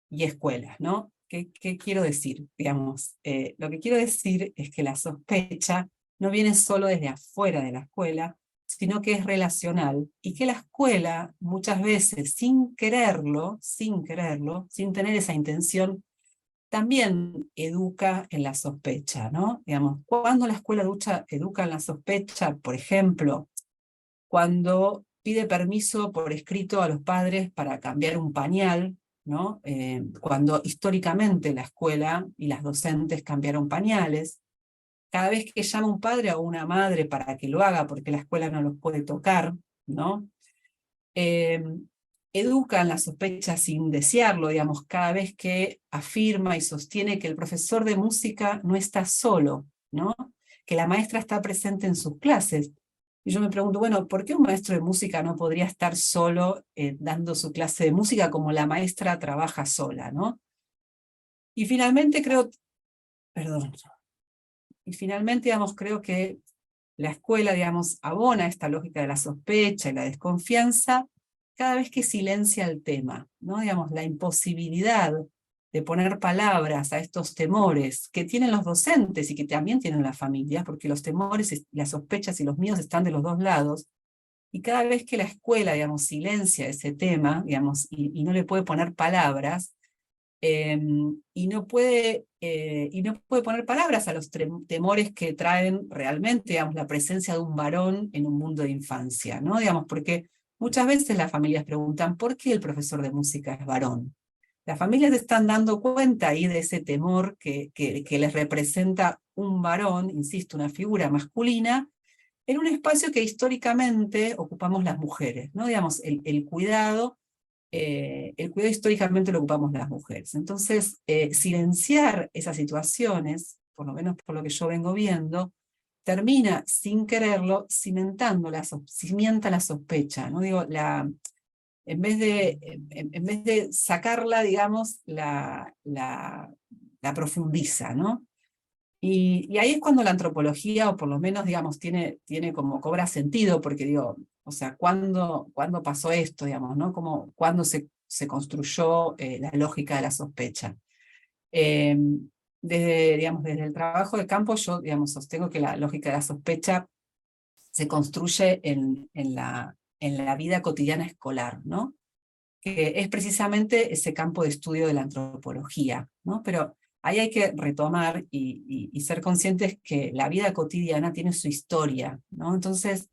y escuelas, ¿no? ¿Qué quiero decir? Digamos, lo que quiero decir es que la sospecha no viene solo desde afuera de la escuela, sino que es relacional, y que la escuela muchas veces, sin quererlo, sin tener esa intención, también educa en la sospecha, ¿no? Digamos, cuando la escuela educa en la sospecha, por ejemplo, cuando pide permiso por escrito a los padres para cambiar un pañal, ¿no? Cuando históricamente la escuela y las docentes cambiaron pañales, cada vez que llama un padre o una madre para que lo haga porque la escuela no los puede tocar, ¿no? Educan la sospecha sin desearlo, digamos, cada vez que afirma y sostiene que el profesor de música no está solo, ¿no? Que la maestra está presente en sus clases. Y yo me pregunto, bueno, ¿por qué un maestro de música no podría estar solo dando su clase de música como la maestra trabaja sola, ¿no? Y finalmente digamos, creo que la escuela, digamos, abona esta lógica de la sospecha y la desconfianza cada vez que silencia el tema, ¿no? Digamos, la imposibilidad de poner palabras a estos temores que tienen los docentes y que también tienen las familias, porque los temores, las sospechas y los miedos están de los dos lados, y cada vez que la escuela, digamos, silencia ese tema, digamos, y no le puede poner palabras, y no puede poner palabras a los temores que traen realmente, digamos, la presencia de un varón en un mundo de infancia, ¿no? Digamos, porque muchas veces las familias preguntan, ¿por qué el profesor de música es varón? Las familias se están dando cuenta ahí de ese temor que les representa un varón, insisto, una figura masculina, en un espacio que históricamente ocupamos las mujeres, ¿no? Digamos, el cuidado históricamente lo ocupamos las mujeres. Entonces, silenciar esas situaciones, por lo menos por lo que yo vengo viendo, termina, sin quererlo, cimienta la sospecha, ¿no? Digo, en vez de sacarla, digamos, la profundiza, ¿no? Y ahí es cuando la antropología, o por lo menos, digamos, tiene como cobra sentido, porque digo, o sea, ¿cuándo pasó esto, digamos, ¿no? ¿Cuándo se construyó la lógica de la sospecha? Desde el trabajo de campo, yo, digamos, sostengo que la lógica de la sospecha se construye en la vida cotidiana escolar, ¿no? Que es precisamente ese campo de estudio de la antropología, ¿no? Pero ahí hay que retomar y ser conscientes que la vida cotidiana tiene su historia, ¿no? Entonces,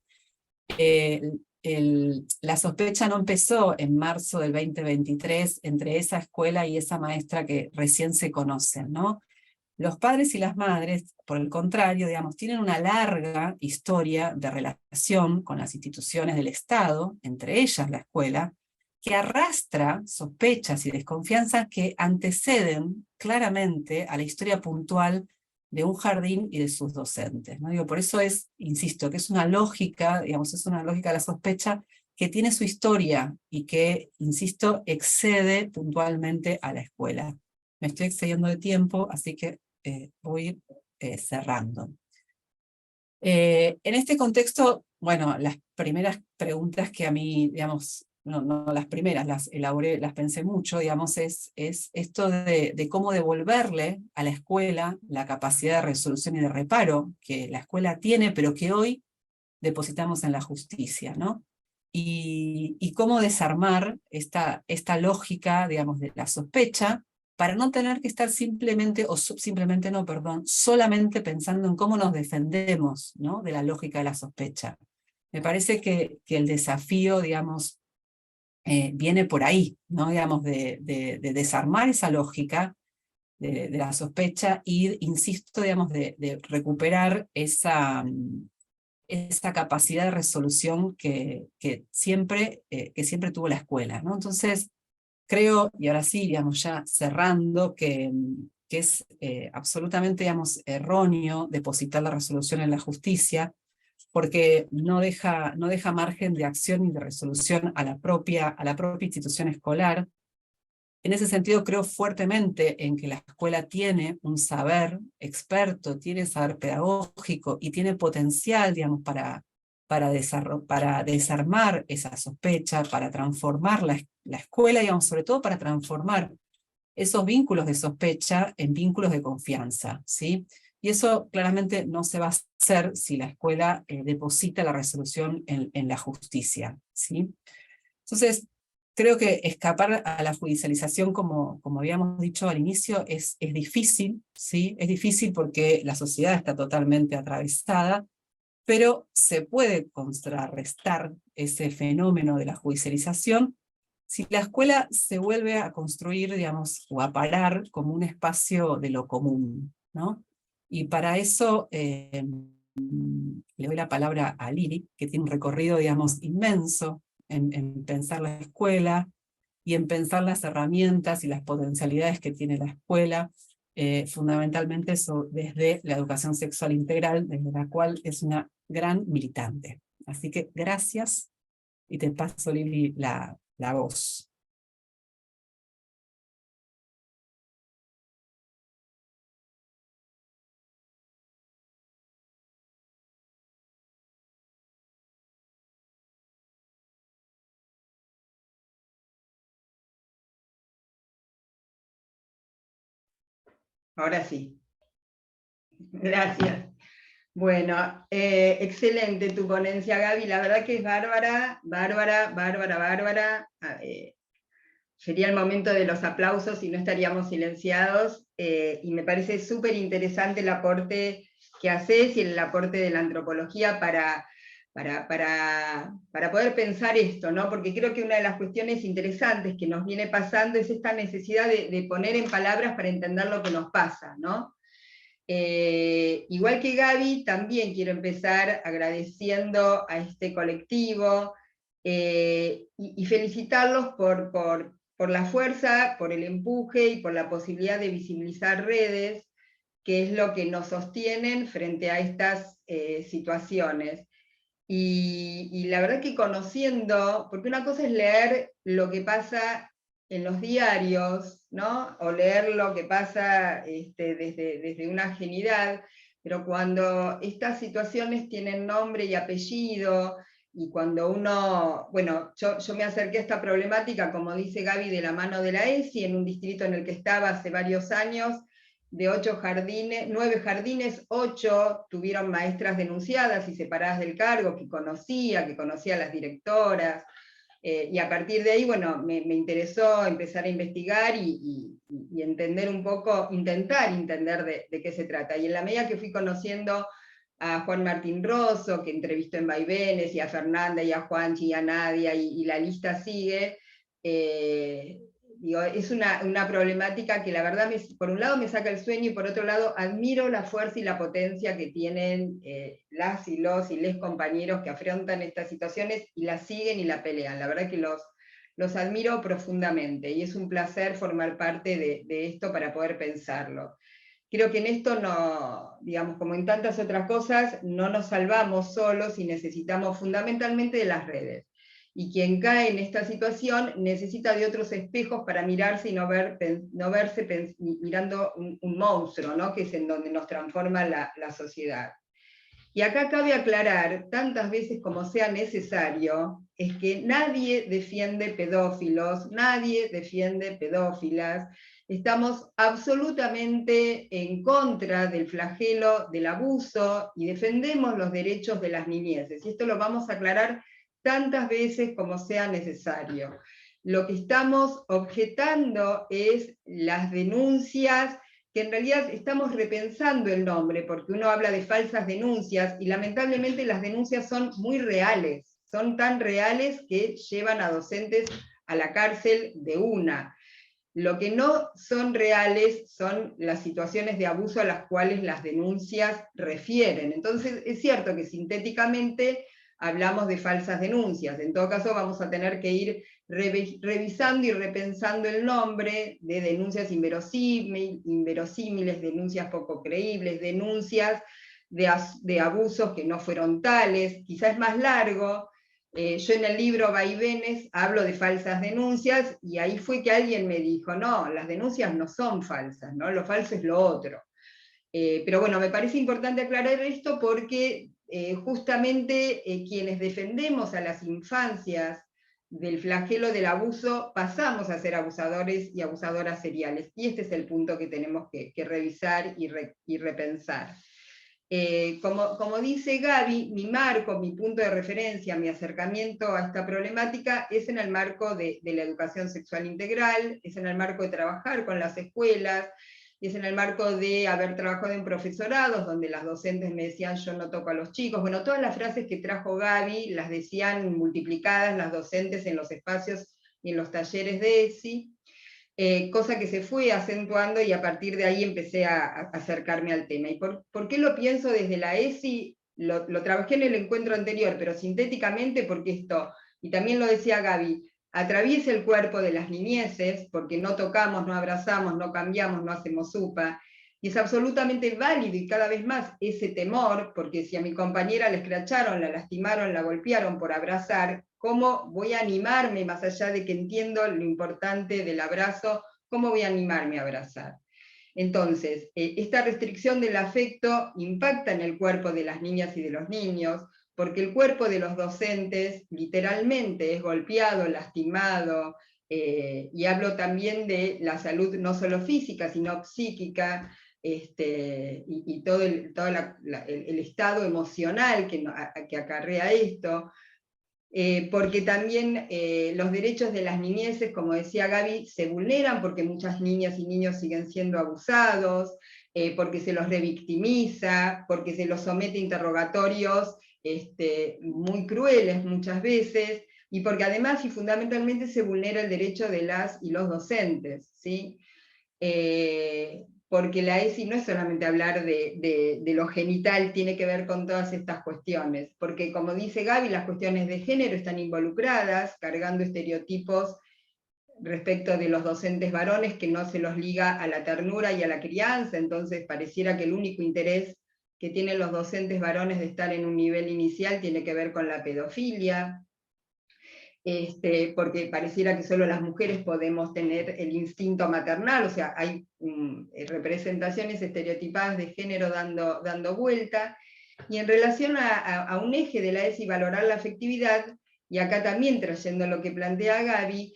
la sospecha no empezó en marzo del 2023 entre esa escuela y esa maestra que recién se conocen, ¿no? Los padres y las madres, por el contrario, digamos, tienen una larga historia de relación con las instituciones del Estado, entre ellas la escuela, que arrastra sospechas y desconfianzas que anteceden claramente a la historia puntual de un jardín y de sus docentes, ¿no? Digo, por eso insisto, que es una lógica, digamos, es una lógica de la sospecha que tiene su historia y que, insisto, excede puntualmente a la escuela. Me estoy excediendo de tiempo, así que voy cerrando. En este contexto, bueno, las primeras preguntas que a mí, digamos, no las primeras, las elaboré, las pensé mucho, digamos, es esto de cómo devolverle a la escuela la capacidad de resolución y de reparo que la escuela tiene, pero que hoy depositamos en la justicia, ¿no? Y cómo desarmar esta lógica, digamos, de la sospecha, para no tener que estar solamente pensando en cómo nos defendemos, ¿no? De la lógica de la sospecha. Me parece que el desafío, digamos, viene por ahí, ¿no? Digamos, de desarmar esa lógica de la sospecha y, insisto, digamos, de recuperar esa capacidad de resolución que siempre tuvo la escuela, ¿no? Entonces, creo, y ahora sí, digamos, ya cerrando, que es absolutamente, digamos, erróneo depositar la resolución en la justicia, porque no deja margen de acción y de resolución a la propia institución escolar. En ese sentido, creo fuertemente en que la escuela tiene un saber experto, tiene saber pedagógico y tiene potencial, digamos, para desarmar esa sospecha, para transformar la escuela, digamos, sobre todo para transformar esos vínculos de sospecha en vínculos de confianza, ¿sí? Y eso claramente no se va a hacer si la escuela deposita la resolución en la justicia, ¿sí? Entonces, creo que escapar a la judicialización, como habíamos dicho al inicio, es difícil, ¿sí? Es difícil porque la sociedad está totalmente atravesada, pero se puede contrarrestar ese fenómeno de la judicialización si la escuela se vuelve a construir, digamos, o a parar como un espacio de lo común, ¿no? Y para eso le doy la palabra a Lili, que tiene un recorrido, digamos, inmenso en pensar la escuela y en pensar las herramientas y las potencialidades que tiene la escuela, fundamentalmente eso, desde la educación sexual integral, desde la cual es una gran militante. Así que gracias, y te paso, Lili, la voz. Ahora sí. Gracias. Bueno, excelente tu ponencia, Gaby. La verdad que es bárbara, bárbara, bárbara, bárbara. Sería el momento de los aplausos y no estaríamos silenciados. Y me parece súper interesante el aporte que haces y el aporte de la antropología para poder pensar esto, ¿no? Porque creo que una de las cuestiones interesantes que nos viene pasando es esta necesidad de poner en palabras para entender lo que nos pasa, ¿no? Igual que Gaby, también quiero empezar agradeciendo a este colectivo y felicitarlos por la fuerza, por el empuje y por la posibilidad de visibilizar redes, que es lo que nos sostienen frente a estas situaciones. Y la verdad que conociendo, porque una cosa es leer lo que pasa en los diarios, ¿no? O leer lo que pasa desde una ajenidad, pero cuando estas situaciones tienen nombre y apellido, y cuando uno, bueno, yo me acerqué a esta problemática, como dice Gaby, de la mano de la ESI, en un distrito en el que estaba hace varios años, de 8 jardines, 9 jardines, 8 tuvieron maestras denunciadas y separadas del cargo, que conocía a las directoras, y a partir de ahí, bueno, me interesó empezar a investigar y entender un poco, intentar entender de qué se trata. Y en la medida que fui conociendo a Juan Martín Rosso, que entrevistó en Vaivenes, y a Fernanda, y a Juanchi, y a Nadia, y la lista sigue, digo, es una problemática que la verdad, por un lado me saca el sueño, y por otro lado admiro la fuerza y la potencia que tienen las y les compañeros que afrontan estas situaciones y las siguen y la pelean. La verdad que los admiro profundamente, y es un placer formar parte de esto para poder pensarlo. Creo que en esto no, digamos, como en tantas otras cosas, no nos salvamos solos y necesitamos fundamentalmente de las redes. Y quien cae en esta situación necesita de otros espejos para mirarse y no verse mirando un monstruo, ¿no? Que es en donde nos transforma la sociedad. Y acá cabe aclarar, tantas veces como sea necesario, es que nadie defiende pedófilos, nadie defiende pedófilas. Estamos absolutamente en contra del flagelo del abuso y defendemos los derechos de las niñeces. Y esto lo vamos a aclarar tantas veces como sea necesario. Lo que estamos objetando es las denuncias, que en realidad estamos repensando el nombre, porque uno habla de falsas denuncias, y lamentablemente las denuncias son muy reales, son tan reales que llevan a docentes a la cárcel de una. Lo que no son reales son las situaciones de abuso a las cuales las denuncias refieren. Entonces es cierto que sintéticamente hablamos de falsas denuncias. En todo caso vamos a tener que ir revisando y repensando el nombre de denuncias inverosímiles, denuncias poco creíbles, denuncias de abusos que no fueron tales. Quizás es más largo. Yo en el libro Vaivenes hablo de falsas denuncias, y ahí fue que alguien me dijo, no, las denuncias no son falsas, ¿no? Lo falso es lo otro. Pero bueno, me parece importante aclarar esto porque justamente quienes defendemos a las infancias del flagelo del abuso pasamos a ser abusadores y abusadoras seriales. Y este es el punto que tenemos que revisar y repensar. Como dice Gaby, mi marco, mi punto de referencia, mi acercamiento a esta problemática es en el marco de la educación sexual integral, es en el marco de trabajar con las escuelas, es en el marco de haber trabajado en profesorados, donde las docentes me decían yo no toco a los chicos. Bueno, todas las frases que trajo Gaby las decían multiplicadas las docentes en los espacios y en los talleres de ESI. Cosa que se fue acentuando y a partir de ahí empecé a acercarme al tema. ¿Y por qué lo pienso desde la ESI? Lo trabajé en el encuentro anterior, pero sintéticamente porque esto, y también lo decía Gaby, atraviesa el cuerpo de las niñeces, porque no tocamos, no abrazamos, no cambiamos, no hacemos UPA, y es absolutamente válido y cada vez más ese temor, porque si a mi compañera la escracharon, la lastimaron, la golpearon por abrazar, ¿cómo voy a animarme, más allá de que entiendo lo importante del abrazo, cómo voy a animarme a abrazar? Entonces, esta restricción del afecto impacta en el cuerpo de las niñas y de los niños, porque el cuerpo de los docentes literalmente es golpeado, lastimado, y hablo también de la salud no solo física, sino psíquica, y todo el estado emocional que acarrea esto, porque también los derechos de las niñeces, como decía Gaby, se vulneran porque muchas niñas y niños siguen siendo abusados, porque se los revictimiza, porque se los somete a interrogatorios muy crueles muchas veces, y porque además y fundamentalmente se vulnera el derecho de las y los docentes, ¿sí? Porque la ESI no es solamente hablar de lo genital, tiene que ver con todas estas cuestiones, porque como dice Gaby, las cuestiones de género están involucradas, cargando estereotipos respecto de los docentes varones que no se los liga a la ternura y a la crianza, entonces pareciera que el único interés que tienen los docentes varones de estar en un nivel inicial tiene que ver con la pedofilia, porque pareciera que solo las mujeres podemos tener el instinto maternal, o sea, hay representaciones estereotipadas de género dando vuelta, y en relación a un eje de la ESI, valorar la afectividad, y acá también trayendo lo que plantea Gaby,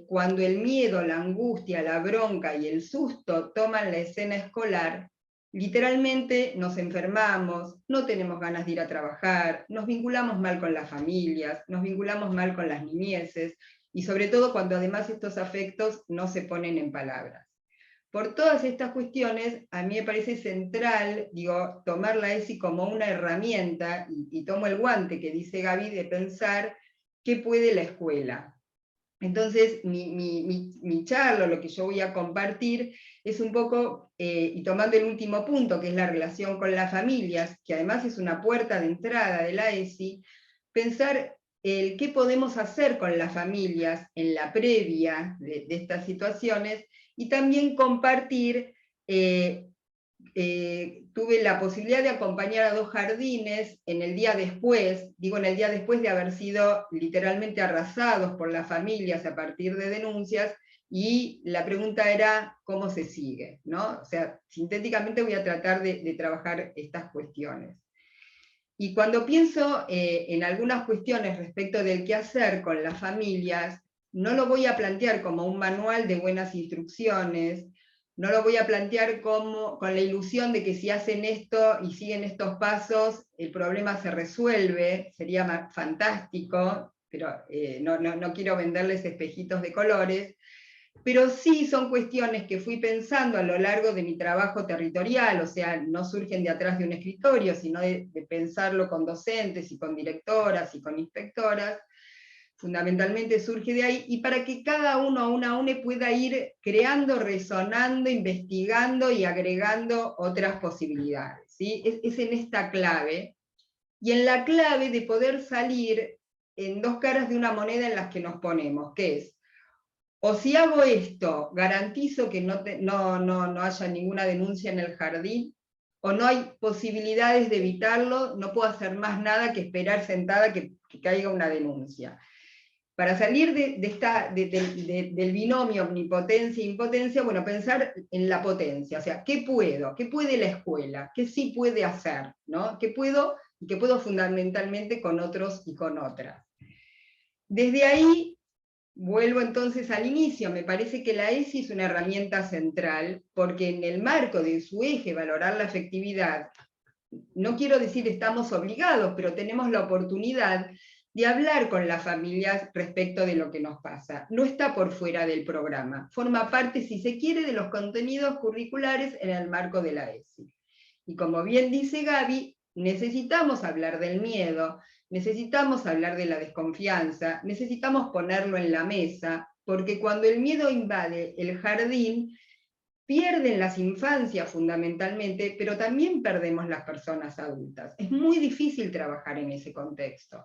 cuando el miedo, la angustia, la bronca y el susto toman la escena escolar, literalmente nos enfermamos, no tenemos ganas de ir a trabajar, nos vinculamos mal con las familias, nos vinculamos mal con las niñeces, y sobre todo cuando además estos afectos no se ponen en palabras. Por todas estas cuestiones, a mí me parece central, tomar la ESI como una herramienta, y tomo el guante que dice Gaby, de pensar qué puede la escuela. Entonces, mi charla, lo que yo voy a compartir, es un poco, y tomando el último punto, que es la relación con las familias, que además es una puerta de entrada de la ESI, pensar qué podemos hacer con las familias en la previa de estas situaciones, y también compartir, tuve la posibilidad de acompañar a 2 jardines en el día después, en el día después de haber sido literalmente arrasados por las familias a partir de denuncias, y la pregunta era, ¿cómo se sigue? ¿No? O sea, sintéticamente voy a tratar de trabajar estas cuestiones. Y cuando pienso en algunas cuestiones respecto del qué hacer con las familias, no lo voy a plantear como un manual de buenas instrucciones, no lo voy a plantear con la ilusión de que si hacen esto y siguen estos pasos, el problema se resuelve, sería fantástico, pero no quiero venderles espejitos de colores, pero sí son cuestiones que fui pensando a lo largo de mi trabajo territorial, o sea, no surgen de atrás de un escritorio, sino de pensarlo con docentes y con directoras y con inspectoras, fundamentalmente surge de ahí, y para que cada uno a una pueda ir creando, resonando, investigando y agregando otras posibilidades, ¿sí? Es en esta clave, y en la clave de poder salir en 2 caras de una moneda en las que nos ponemos, que es, o si hago esto, garantizo que no haya ninguna denuncia en el jardín, o no hay posibilidades de evitarlo, no puedo hacer más nada que esperar sentada que caiga una denuncia. Para salir del binomio omnipotencia e impotencia, bueno, pensar en la potencia, o sea, ¿qué puedo? ¿Qué puede la escuela? ¿Qué sí puede hacer? ¿No? ¿Qué puedo? Y qué puedo fundamentalmente con otros y con otras. Desde ahí, vuelvo entonces al inicio, me parece que la ESI es una herramienta central, porque en el marco de su eje, valorar la afectividad, no quiero decir estamos obligados, pero tenemos la oportunidad de hablar con las familias respecto de lo que nos pasa. No está por fuera del programa, forma parte, si se quiere, de los contenidos curriculares en el marco de la ESI. Y como bien dice Gaby, necesitamos hablar del miedo, necesitamos hablar de la desconfianza, necesitamos ponerlo en la mesa, porque cuando el miedo invade el jardín, pierden las infancias fundamentalmente, pero también perdemos las personas adultas. Es muy difícil trabajar en ese contexto.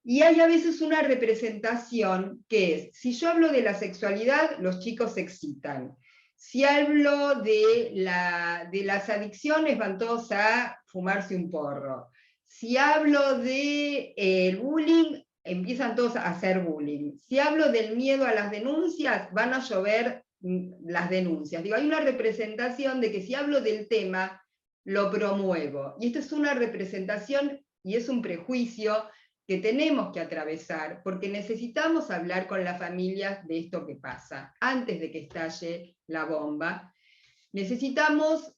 Y hay a veces una representación que es, si yo hablo de la sexualidad, los chicos se excitan. Si hablo de las adicciones, van todos a fumarse un porro. Si hablo del bullying, empiezan todos a hacer bullying. Si hablo del miedo a las denuncias, van a llover las denuncias. Digo, hay una representación de que si hablo del tema, lo promuevo. Y esto es una representación y es un prejuicio que tenemos que atravesar, porque necesitamos hablar con las familias de esto que pasa, antes de que estalle la bomba. Necesitamos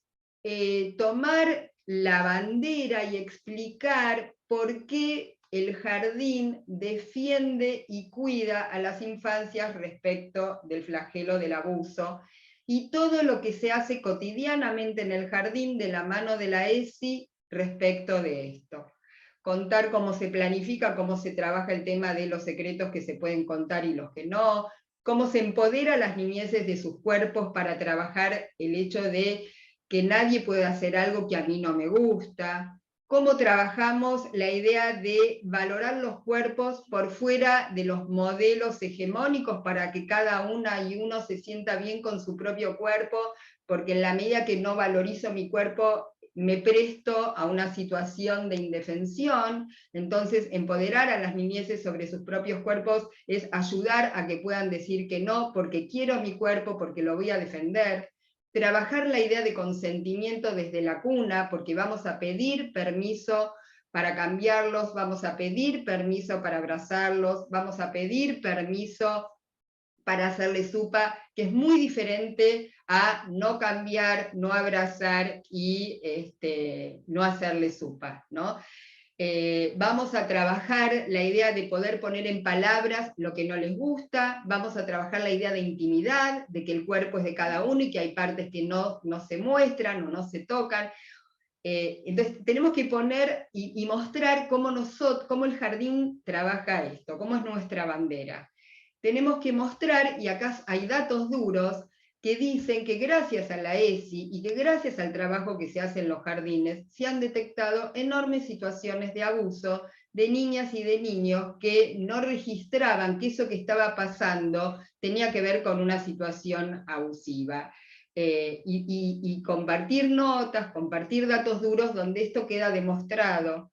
tomar la bandera y explicar por qué el jardín defiende y cuida a las infancias respecto del flagelo del abuso, y todo lo que se hace cotidianamente en el jardín de la mano de la ESI respecto de esto. Contar cómo se planifica, cómo se trabaja el tema de los secretos que se pueden contar y los que no, cómo se empodera a las niñeces de sus cuerpos para trabajar el hecho de que nadie puede hacer algo que a mí no me gusta, cómo trabajamos la idea de valorar los cuerpos por fuera de los modelos hegemónicos para que cada una y uno se sienta bien con su propio cuerpo, porque en la medida que no valorizo mi cuerpo, me presto a una situación de indefensión. Entonces empoderar a las niñeces sobre sus propios cuerpos es ayudar a que puedan decir que no, porque quiero mi cuerpo, porque lo voy a defender. Trabajar la idea de consentimiento desde la cuna, porque vamos a pedir permiso para cambiarlos, vamos a pedir permiso para abrazarlos, vamos a pedir permiso para hacerle supa, que es muy diferente a no cambiar, no abrazar y no hacerle supa, ¿no? Vamos a trabajar la idea de poder poner en palabras lo que no les gusta, vamos a trabajar la idea de intimidad, de que el cuerpo es de cada uno y que hay partes que no se muestran o no se tocan. Entonces tenemos que poner y mostrar cómo el jardín trabaja esto, cómo es nuestra bandera. Tenemos que mostrar, y acá hay datos duros, que dicen que gracias a la ESI y que gracias al trabajo que se hace en los jardines, se han detectado enormes situaciones de abuso de niñas y de niños que no registraban que eso que estaba pasando tenía que ver con una situación abusiva. Y compartir notas, compartir datos duros donde esto queda demostrado.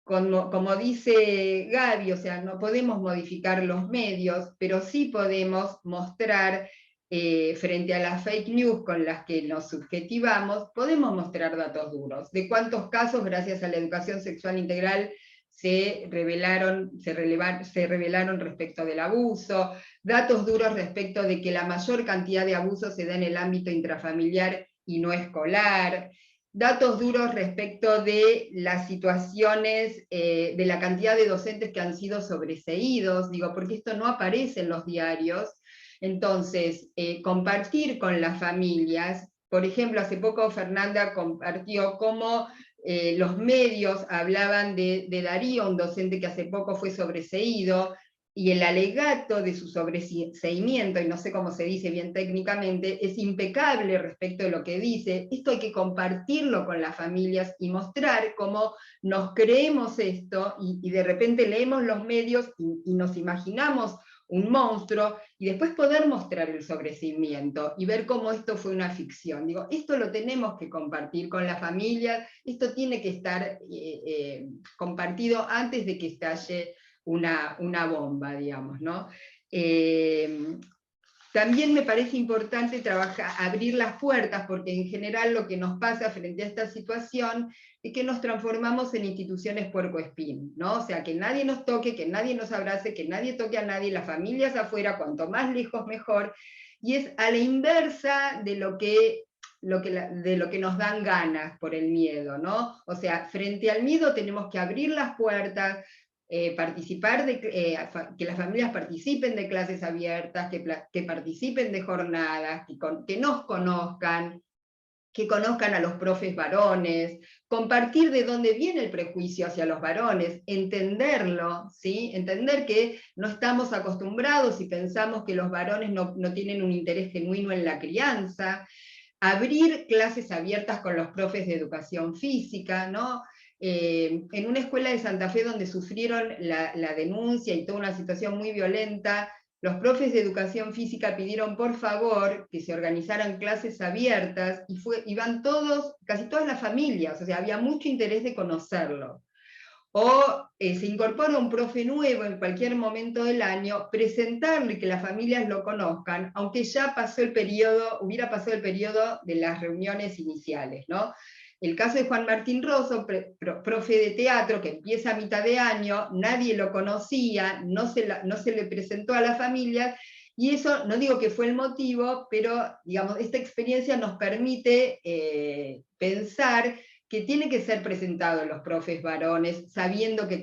Como dice Gaby, o sea, no podemos modificar los medios, pero sí podemos mostrar, frente a las fake news con las que nos subjetivamos, podemos mostrar datos duros, de cuántos casos, gracias a la educación sexual integral, se revelaron respecto del abuso, datos duros respecto de que la mayor cantidad de abusos se da en el ámbito intrafamiliar y no escolar, datos duros respecto de las situaciones, de la cantidad de docentes que han sido sobreseídos, digo, porque esto no aparece en los diarios. Entonces, compartir con las familias, por ejemplo, hace poco Fernanda compartió cómo los medios hablaban de Darío, un docente que hace poco fue sobreseído, y el alegato de su sobreseimiento, y no sé cómo se dice bien técnicamente, es impecable respecto de lo que dice. Esto hay que compartirlo con las familias y mostrar cómo nos creemos esto, y de repente leemos los medios y nos imaginamos un monstruo, y después poder mostrar el sobreseimiento y ver cómo esto fue una ficción. Digo, esto lo tenemos que compartir con las familias, esto tiene que estar compartido antes de que estalle una bomba, digamos, ¿no? También me parece importante abrir las puertas, porque en general lo que nos pasa frente a esta situación es que nos transformamos en instituciones puercoespín, ¿no? O sea, que nadie nos toque, que nadie nos abrace, que nadie toque a nadie, las familias afuera, cuanto más lejos mejor, y es a la inversa de lo que nos dan ganas por el miedo, ¿no? O sea, frente al miedo tenemos que abrir las puertas, que las familias participen de clases abiertas, que participen de jornadas, que nos conozcan, que conozcan a los profes varones, compartir de dónde viene el prejuicio hacia los varones, entenderlo, ¿sí? Entender que no estamos acostumbrados y pensamos que los varones no tienen un interés genuino en la crianza, abrir clases abiertas con los profes de educación física, ¿no? En una escuela de Santa Fe donde sufrieron la denuncia y toda una situación muy violenta, los profes de educación física pidieron por favor que se organizaran clases abiertas, y van casi todas las familias, o sea, había mucho interés de conocerlo. O se incorpora un profe nuevo en cualquier momento del año, presentarlo y que las familias lo conozcan, aunque ya hubiera pasado el periodo de las reuniones iniciales, ¿no? El caso de Juan Martín Rosso, profe de teatro, que empieza a mitad de año, nadie lo conocía, no se le presentó a las familias, y eso, no digo que fue el motivo, pero digamos, esta experiencia nos permite pensar que tiene que ser presentado a los profes varones, sabiendo que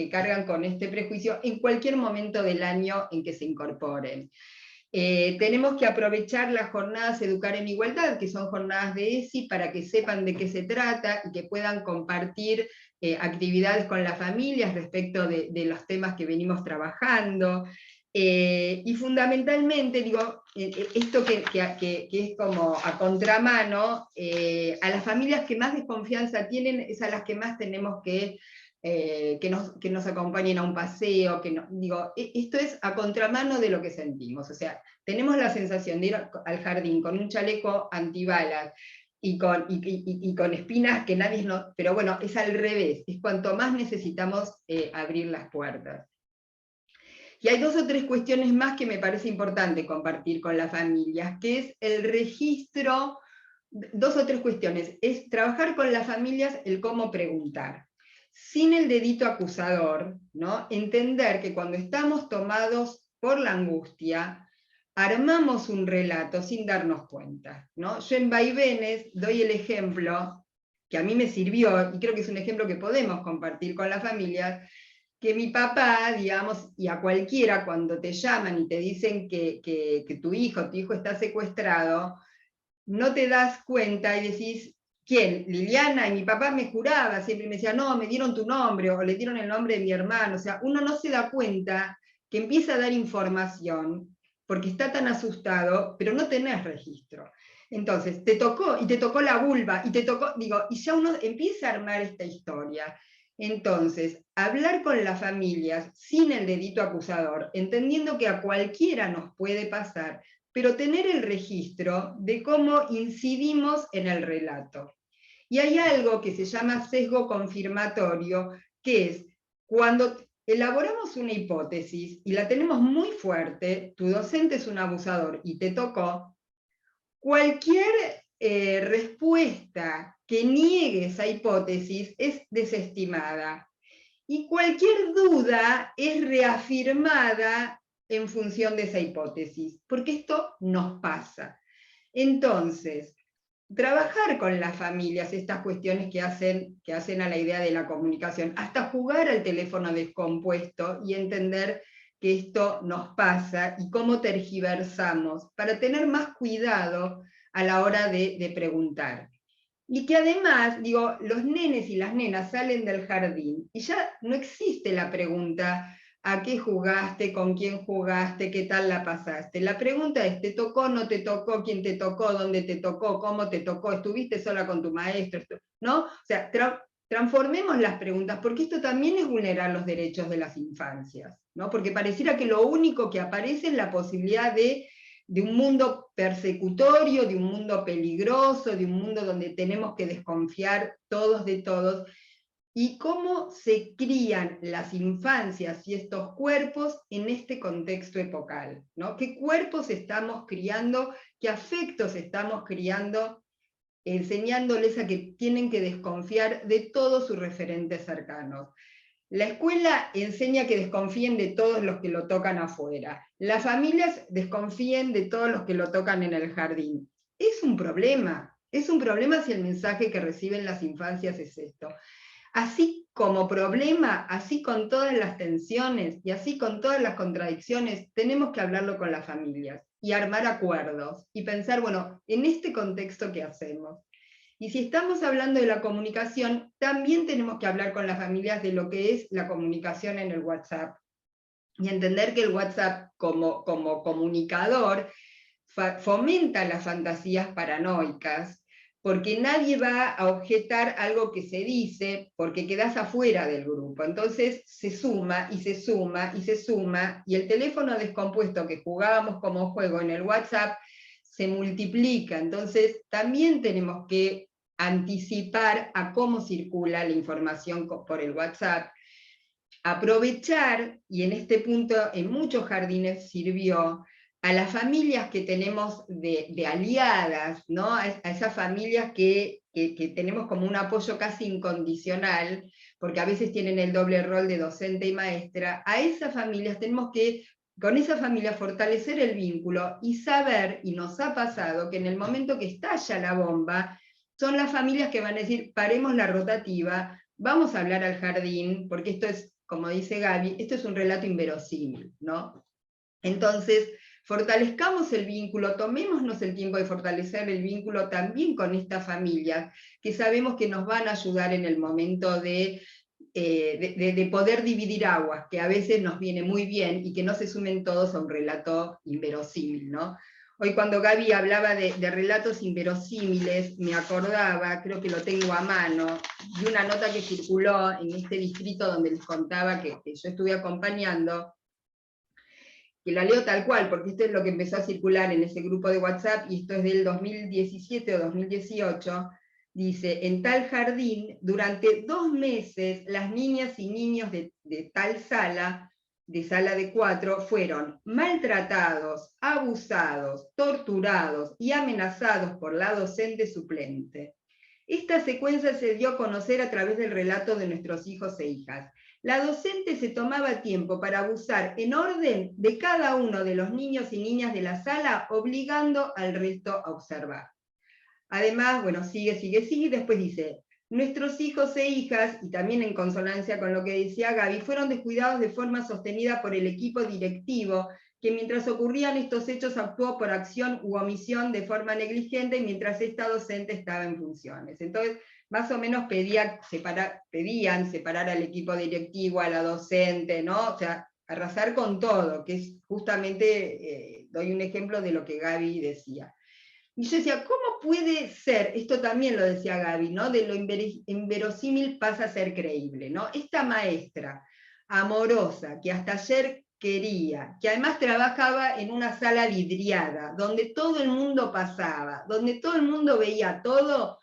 cargan con este prejuicio en cualquier momento del año en que se incorporen. Tenemos que aprovechar las jornadas Educar en Igualdad, que son jornadas de ESI, para que sepan de qué se trata y que puedan compartir actividades con las familias respecto de los temas que venimos trabajando. Y fundamentalmente, digo, esto que es como a contramano, a las familias que más desconfianza tienen es a las que más tenemos que nos acompañen a un paseo, digo, esto es a contramano de lo que sentimos, o sea, tenemos la sensación de ir al jardín con un chaleco antibalas, y con espinas que nadie nos... Pero bueno, es al revés, es cuanto más necesitamos abrir las puertas. Y hay 2 o 3 cuestiones más que me parece importante compartir con las familias, que es el registro, 2 o 3 cuestiones, es trabajar con las familias el cómo preguntar, sin el dedito acusador, ¿no? Entender que cuando estamos tomados por la angustia, armamos un relato sin darnos cuenta, ¿no? Yo en Vaivenes doy el ejemplo, que a mí me sirvió, y creo que es un ejemplo que podemos compartir con las familias, que mi papá, digamos, y a cualquiera cuando te llaman y te dicen que tu hijo está secuestrado, no te das cuenta y decís, ¿quién? Liliana. Y mi papá me juraba, siempre me decía, no, me dieron tu nombre, o le dieron el nombre de mi hermano. O sea, uno no se da cuenta que empieza a dar información, porque está tan asustado, pero no tenés registro. Entonces, te tocó la vulva, y ya uno empieza a armar esta historia. Entonces, hablar con las familias sin el dedito acusador, entendiendo que a cualquiera nos puede pasar, pero tener el registro de cómo incidimos en el relato. Y hay algo que se llama sesgo confirmatorio, que es cuando elaboramos una hipótesis y la tenemos muy fuerte, tu docente es un abusador y te tocó, cualquier respuesta que niegue esa hipótesis es desestimada. Y cualquier duda es reafirmada en función de esa hipótesis, porque esto nos pasa. Entonces, trabajar con las familias estas cuestiones que hacen a la idea de la comunicación, hasta jugar al teléfono descompuesto y entender que esto nos pasa y cómo tergiversamos, para tener más cuidado a la hora de preguntar. Y que además, digo, los nenes y las nenas salen del jardín y ya no existe la pregunta ¿a qué jugaste? ¿Con quién jugaste? ¿Qué tal la pasaste? La pregunta es, ¿te tocó? ¿No te tocó? ¿Quién te tocó? ¿Dónde te tocó? ¿Cómo te tocó? ¿Estuviste sola con tu maestro? ¿No? O sea, transformemos las preguntas, porque esto también es vulnerar los derechos de las infancias, ¿no? Porque pareciera que lo único que aparece es la posibilidad de un mundo persecutorio, de un mundo peligroso, de un mundo donde tenemos que desconfiar todos de todos. y cómo se crían las infancias y estos cuerpos en este contexto epocal, ¿no? ¿Qué cuerpos estamos criando? ¿Qué afectos estamos criando? Enseñándoles a que tienen que desconfiar de todos sus referentes cercanos. La escuela enseña que desconfíen de todos los que lo tocan afuera. Las familias desconfíen de todos los que lo tocan en el jardín. Es un problema si el mensaje que reciben las infancias es esto. Así como problema, así con todas las tensiones y así con todas las contradicciones, tenemos que hablarlo con las familias y armar acuerdos y pensar, bueno, en este contexto, ¿qué hacemos? Y si estamos hablando de la comunicación, también tenemos que hablar con las familias de lo que es la comunicación en el WhatsApp. Y entender que el WhatsApp como comunicador fomenta las fantasías paranoicas, porque nadie va a objetar algo que se dice, porque quedas afuera del grupo. Entonces se suma, y se suma, y se suma, y el teléfono descompuesto que jugábamos como juego en el WhatsApp se multiplica. Entonces también tenemos que anticipar a cómo circula la información por el WhatsApp, aprovechar, y en este punto en muchos jardines sirvió, a las familias que tenemos de aliadas, ¿no? A esas familias que tenemos como un apoyo casi incondicional, porque a veces tienen el doble rol de docente y maestra, a esas familias tenemos que, con esas familias, fortalecer el vínculo y saber, y nos ha pasado, que en el momento que estalla la bomba, son las familias que van a decir, paremos la rotativa, vamos a hablar al jardín, porque esto es, como dice Gaby, esto es un relato inverosímil, ¿no? Entonces, fortalezcamos el vínculo, tomémonos el tiempo de fortalecer el vínculo también con estas familias, que sabemos que nos van a ayudar en el momento de poder dividir aguas, que a veces nos viene muy bien, y que no se sumen todos a un relato inverosímil, ¿no? Hoy cuando Gaby hablaba de relatos inverosímiles, me acordaba, creo que lo tengo a mano, de una nota que circuló en este distrito donde les contaba que yo estuve acompañando, que la leo tal cual, porque esto es lo que empezó a circular en ese grupo de WhatsApp, y esto es del 2017 o 2018, dice, en tal jardín, durante 2 meses, las niñas y niños de tal sala, de sala de 4, fueron maltratados, abusados, torturados y amenazados por la docente suplente. Esta secuencia se dio a conocer a través del relato de nuestros hijos e hijas. La docente se tomaba tiempo para abusar en orden de cada uno de los niños y niñas de la sala, obligando al resto a observar. Además, bueno, sigue, y después dice, nuestros hijos e hijas, y también en consonancia con lo que decía Gaby, fueron descuidados de forma sostenida por el equipo directivo, que mientras ocurrían estos hechos actuó por acción u omisión de forma negligente, mientras esta docente estaba en funciones. Entonces, más o menos pedían separar al equipo directivo, a la docente, ¿no? O sea, arrasar con todo, que es justamente, doy un ejemplo de lo que Gaby decía. Y yo decía, ¿cómo puede ser? Esto también lo decía Gaby, ¿no? De lo inverosímil pasa a ser creíble, ¿no? Esta maestra amorosa, que hasta ayer quería, que además trabajaba en una sala vidriada, donde todo el mundo pasaba, donde todo el mundo veía todo,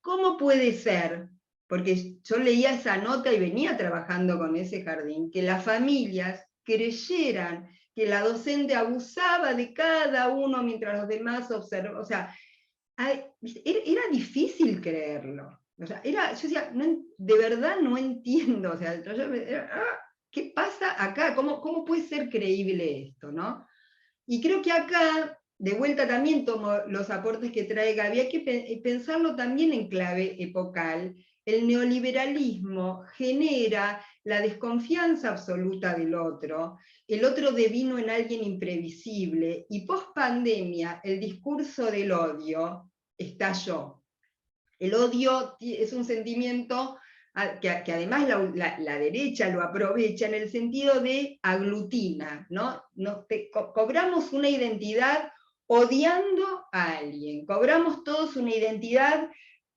¿cómo puede ser? Porque yo leía esa nota y venía trabajando con ese jardín, que las familias creyeran que la docente abusaba de cada uno mientras los demás observaban. O sea, era difícil creerlo. O sea, yo decía, de verdad no entiendo. O sea, ¿qué pasa acá? ¿Cómo puede ser creíble esto, no? Y creo que acá, de vuelta también tomo los aportes que trae Gaby, hay que pensarlo también en clave epocal. El neoliberalismo genera la desconfianza absoluta del otro, el otro devino en alguien imprevisible, y post pandemia el discurso del odio estalló. El odio es un sentimiento que además la derecha lo aprovecha en el sentido de aglutina, ¿no? Cobramos una identidad odiando a alguien, cobramos todos una identidad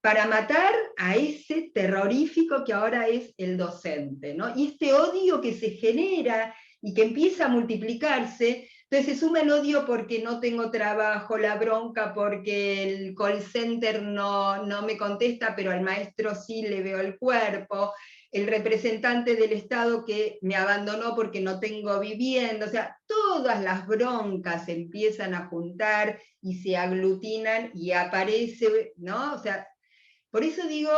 para matar a ese terrorífico que ahora es el docente, ¿no? Y este odio que se genera y que empieza a multiplicarse Entonces se suma el odio porque no tengo trabajo, la bronca porque el call center no me contesta, pero al maestro sí le veo el cuerpo, el representante del Estado que me abandonó porque no tengo vivienda, o sea, todas las broncas se empiezan a juntar y se aglutinan y aparece, ¿no? O sea, por eso digo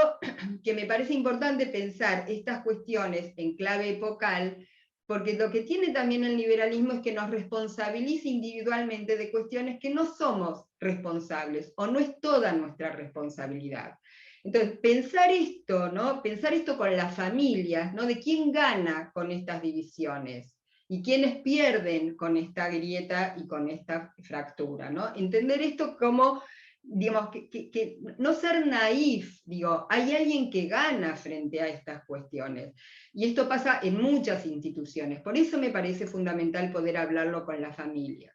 que me parece importante pensar estas cuestiones en clave epocal, porque lo que tiene también el liberalismo es que nos responsabiliza individualmente de cuestiones que no somos responsables, o no es toda nuestra responsabilidad. Entonces, pensar esto, ¿no? Pensar esto con las familias, ¿no? De quién gana con estas divisiones, y quiénes pierden con esta grieta y con esta fractura, ¿no? Entender esto como, digamos, que no ser naif, digo, hay alguien que gana frente a estas cuestiones. Y esto pasa en muchas instituciones, por eso me parece fundamental poder hablarlo con la familia.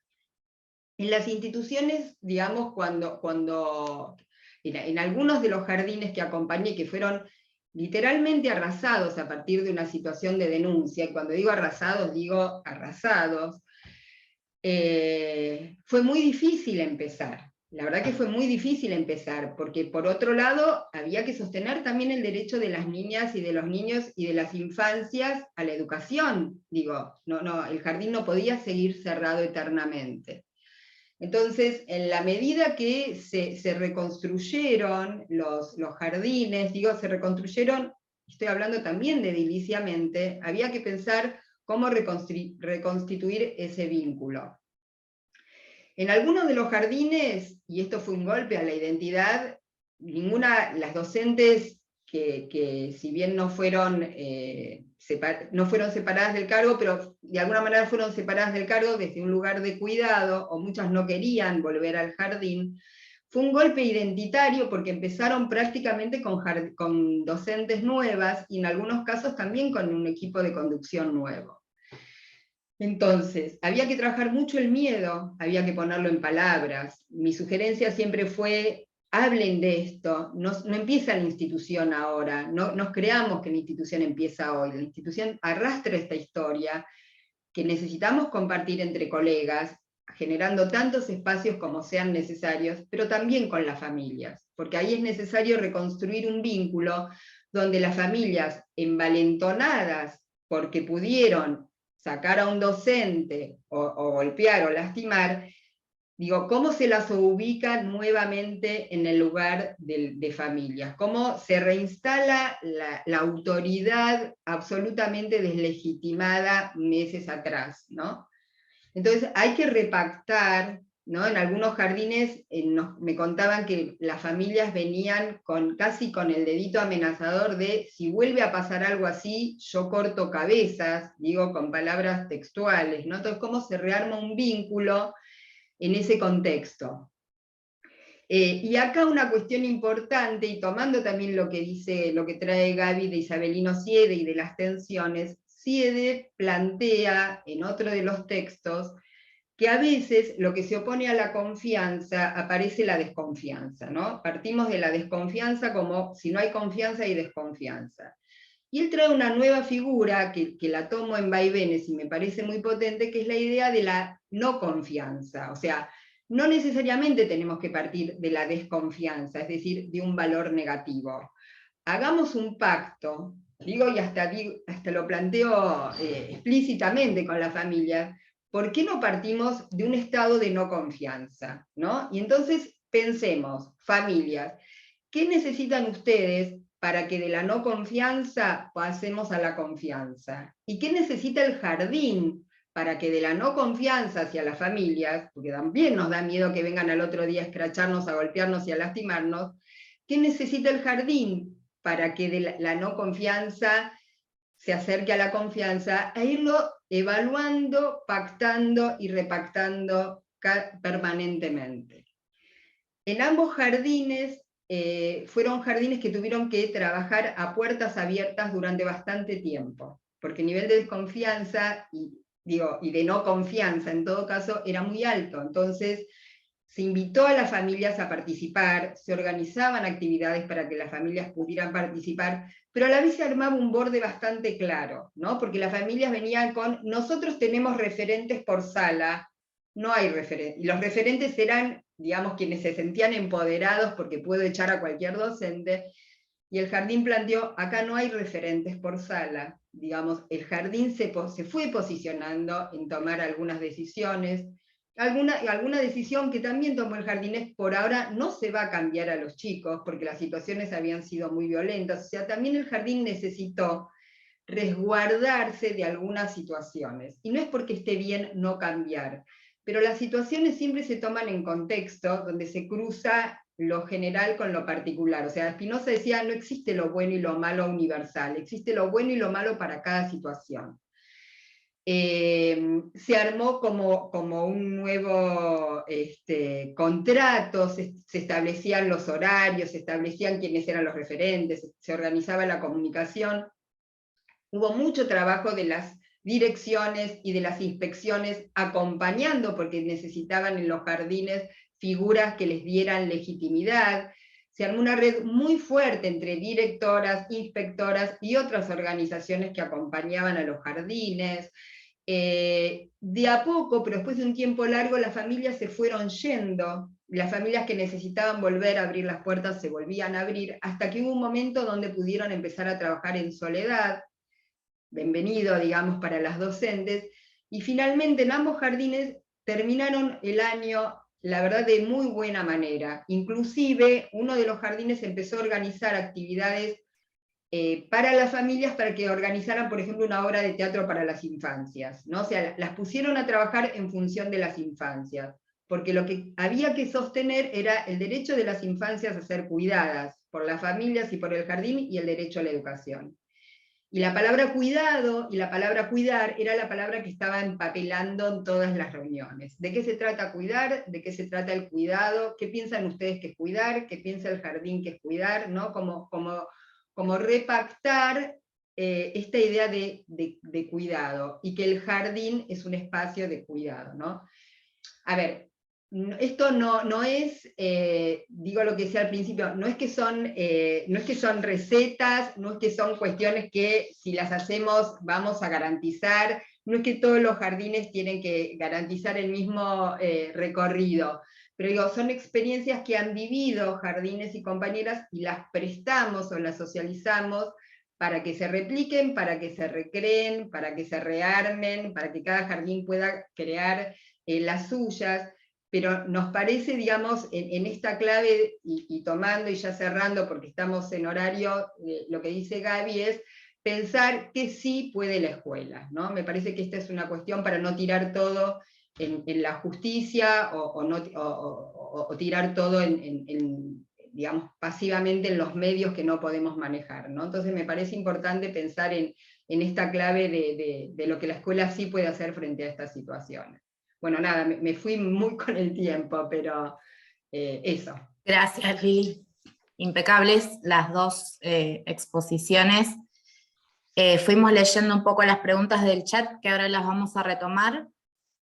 En las instituciones, digamos, cuando en algunos de los jardines que acompañé, que fueron literalmente arrasados a partir de una situación de denuncia, y cuando digo arrasados, fue muy difícil empezar. La verdad que fue muy difícil empezar, porque por otro lado había que sostener también el derecho de las niñas y de los niños y de las infancias a la educación. Digo, el jardín no podía seguir cerrado eternamente. Entonces, en la medida que se reconstruyeron los jardines, digo, se reconstruyeron, estoy hablando también de ediliciamente, había que pensar cómo reconstituir ese vínculo. En algunos de los jardines, y esto fue un golpe a la identidad, las docentes que si bien no fueron separadas del cargo, pero de alguna manera fueron separadas del cargo desde un lugar de cuidado, o muchas no querían volver al jardín, fue un golpe identitario porque empezaron prácticamente con docentes nuevas, y en algunos casos también con un equipo de conducción nuevo. Entonces, había que trabajar mucho el miedo, había que ponerlo en palabras. Mi sugerencia siempre fue: hablen de esto, no empieza la institución ahora, no nos creamos que la institución empieza hoy, la institución arrastra esta historia que necesitamos compartir entre colegas, generando tantos espacios como sean necesarios, pero también con las familias, porque ahí es necesario reconstruir un vínculo donde las familias envalentonadas porque pudieron sacar a un docente o golpear o lastimar, digo, ¿cómo se las ubica nuevamente en el lugar de familias? ¿Cómo se reinstala la autoridad absolutamente deslegitimada meses atrás, ¿no? Entonces hay que repactar, ¿no? En algunos jardines me contaban que las familias venían casi con el dedito amenazador de: si vuelve a pasar algo así, yo corto cabezas, digo con palabras textuales, ¿no? Entonces, ¿cómo se rearma un vínculo en ese contexto? Y acá una cuestión importante, y tomando también lo que trae Gaby de Isabelino Siede y de las tensiones, Siede plantea en otro de los textos que a veces lo que se opone a la confianza aparece la desconfianza, ¿no? Partimos de la desconfianza como si no hay confianza hay desconfianza. Y él trae una nueva figura que la tomo en vaivenes y me parece muy potente, que es la idea de la no confianza. O sea, no necesariamente tenemos que partir de la desconfianza, es decir, de un valor negativo. Hagamos un pacto, digo, y hasta lo planteo explícitamente con la familia: ¿por qué no partimos de un estado de no confianza? ¿No? Y entonces pensemos, familias, ¿qué necesitan ustedes para que de la no confianza pasemos a la confianza? ¿Y qué necesita el jardín para que de la no confianza hacia las familias, porque también nos da miedo que vengan al otro día a escracharnos, a golpearnos y a lastimarnos, qué necesita el jardín para que de la no confianza se acerque a la confianza, e irlo evaluando, pactando y repactando permanentemente? En ambos jardines fueron jardines que tuvieron que trabajar a puertas abiertas durante bastante tiempo, porque el nivel de desconfianza y de no confianza en todo caso era muy alto. Entonces se invitó a las familias a participar, se organizaban actividades para que las familias pudieran participar, pero a la vez se armaba un borde bastante claro, ¿no? Porque las familias venían con: nosotros tenemos referentes por sala, no hay referentes. Y los referentes eran, digamos, quienes se sentían empoderados porque puedo echar a cualquier docente, y el jardín planteó, acá no hay referentes por sala, digamos, el jardín se fue posicionando en tomar algunas decisiones, alguna decisión que también tomó el jardín es, por ahora no se va a cambiar a los chicos, porque las situaciones habían sido muy violentas, o sea, también el jardín necesitó resguardarse de algunas situaciones, y no es porque esté bien no cambiar, pero las situaciones siempre se toman en contexto, donde se cruza lo general con lo particular. O sea, Spinoza decía, no existe lo bueno y lo malo universal, existe lo bueno y lo malo para cada situación. Se armó como un nuevo contrato, se establecían los horarios, se establecían quiénes eran los referentes, se organizaba la comunicación. Hubo mucho trabajo de las direcciones y de las inspecciones acompañando, porque necesitaban en los jardines figuras que les dieran legitimidad. Se armó una red muy fuerte entre directoras, inspectoras y otras organizaciones que acompañaban a los jardines. De a poco, pero después de un tiempo largo, las familias se fueron yendo, las familias que necesitaban volver a abrir las puertas se volvían a abrir, hasta que hubo un momento donde pudieron empezar a trabajar en soledad, bienvenido, digamos, para las docentes, y finalmente en ambos jardines terminaron el año, la verdad, de muy buena manera. Inclusive, uno de los jardines empezó a organizar actividades para las familias, para que organizaran, por ejemplo, una obra de teatro para las infancias, ¿no? O sea, las pusieron a trabajar en función de las infancias, porque lo que había que sostener era el derecho de las infancias a ser cuidadas por las familias y por el jardín, y el derecho a la educación. Y la palabra cuidado y la palabra cuidar era la palabra que estaba empapelando en todas las reuniones. ¿De qué se trata cuidar? ¿De qué se trata el cuidado? ¿Qué piensan ustedes que es cuidar? ¿Qué piensa el jardín que es cuidar? ¿No? Como repactar esta idea de cuidado, y que el jardín es un espacio de cuidado, ¿no? A ver, esto no es, digo lo que decía al principio, no es que son recetas, no es que son cuestiones que si las hacemos vamos a garantizar, no es que todos los jardines tienen que garantizar el mismo recorrido, pero digo, son experiencias que han vivido jardines y compañeras y las prestamos o las socializamos para que se repliquen, para que se recreen, para que se rearmen, para que cada jardín pueda crear las suyas. Pero nos parece, digamos, en esta clave, y tomando y ya cerrando porque estamos en horario, lo que dice Gaby es pensar que sí puede la escuela, ¿no? Me parece que esta es una cuestión para no tirar todo en la justicia, o tirar todo digamos, pasivamente en los medios que no podemos manejar, ¿no? Entonces me parece importante pensar en esta clave de lo que la escuela sí puede hacer frente a estas situaciones. Bueno, nada, me fui muy con el tiempo, pero eso. Gracias, Lili. Impecables las dos exposiciones. Fuimos leyendo un poco las preguntas del chat, que ahora las vamos a retomar.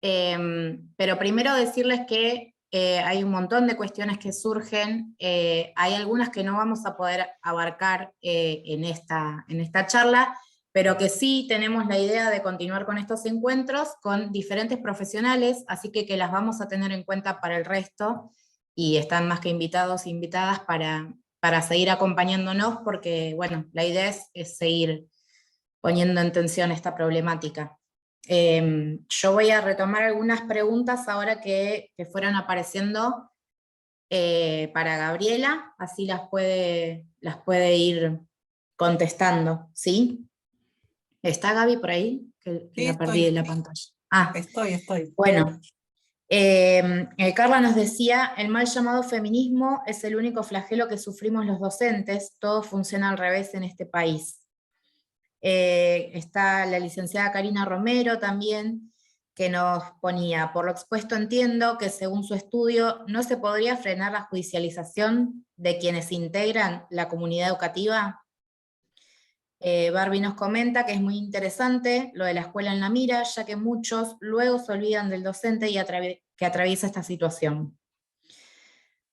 Pero primero decirles que hay un montón de cuestiones que surgen, hay algunas que no vamos a poder abarcar en esta charla, pero que sí tenemos la idea de continuar con estos encuentros con diferentes profesionales, así que las vamos a tener en cuenta para el resto, y están más que invitados e invitadas para seguir acompañándonos, porque bueno, la idea es seguir poniendo en tensión esta problemática. Yo voy a retomar algunas preguntas ahora que fueron apareciendo para Gabriela, así las puede ir contestando, ¿sí? ¿Está Gaby por ahí? Que Sí, la perdí de la pantalla. Ah, Estoy. bueno. Carla nos decía, el mal llamado feminismo es el único flagelo que sufrimos los docentes, todo funciona al revés en este país. Está la licenciada Karina Romero también, que nos ponía, por lo expuesto entiendo que según su estudio no se podría frenar la judicialización de quienes integran la comunidad educativa. Barbie nos comenta que es muy interesante lo de la escuela en la mira, ya que muchos luego se olvidan del docente que atraviesa esta situación.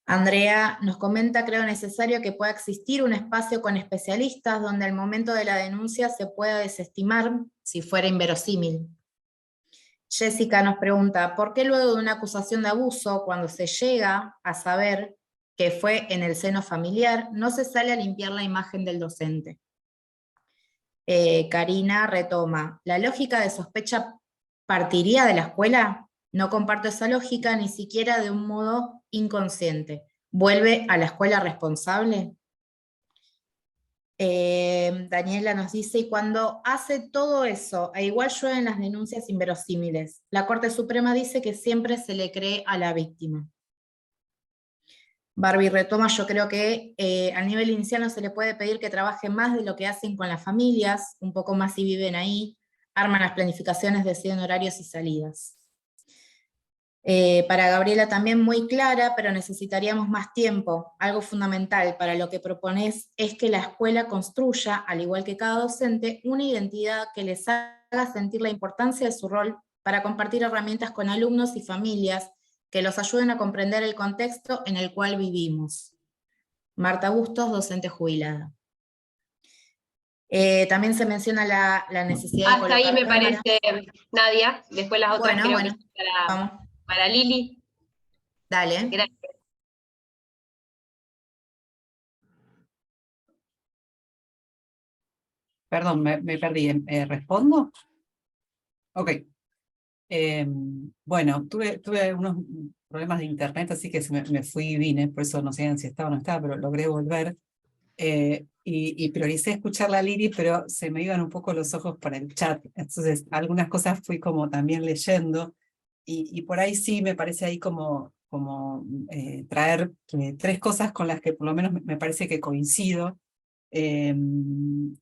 Andrea nos comenta, creo necesario que pueda existir un espacio con especialistas donde al momento de la denuncia se pueda desestimar si fuera inverosímil. Jessica nos pregunta, ¿por qué luego de una acusación de abuso, cuando se llega a saber que fue en el seno familiar, no se sale a limpiar la imagen del docente? Karina retoma, ¿la lógica de sospecha partiría de la escuela? No comparto esa lógica ni siquiera de un modo inconsciente. ¿Vuelve a la escuela responsable? Daniela nos dice, y cuando hace todo eso, e igual llueven las denuncias inverosímiles, la Corte Suprema dice que siempre se le cree a la víctima. Barbie retoma, yo creo que a nivel inicial no se le puede pedir que trabaje más de lo que hacen con las familias, un poco más si viven ahí, arman las planificaciones, deciden horarios y salidas. Para Gabriela también muy clara, pero necesitaríamos más tiempo. Algo fundamental para lo que propones es que la escuela construya, al igual que cada docente, una identidad que les haga sentir la importancia de su rol para compartir herramientas con alumnos y familias que los ayuden a comprender el contexto en el cual vivimos. Marta Bustos, docente jubilada. También se menciona la necesidad de hasta ahí me cámaras. parece, Nadia. Después las otras creo que son vamos. para Lili. Dale. Gracias. Perdón, me perdí. ¿Respondo? Ok. Bueno, tuve unos problemas de internet, así que me fui y vine, por eso no sé si estaba o no estaba, pero logré volver. Y prioricé escuchar a Lili, pero se me iban un poco los ojos para el chat. Entonces, algunas cosas fui como también leyendo, y por ahí sí me parece ahí como traer 3 cosas con las que por lo menos me parece que coincido.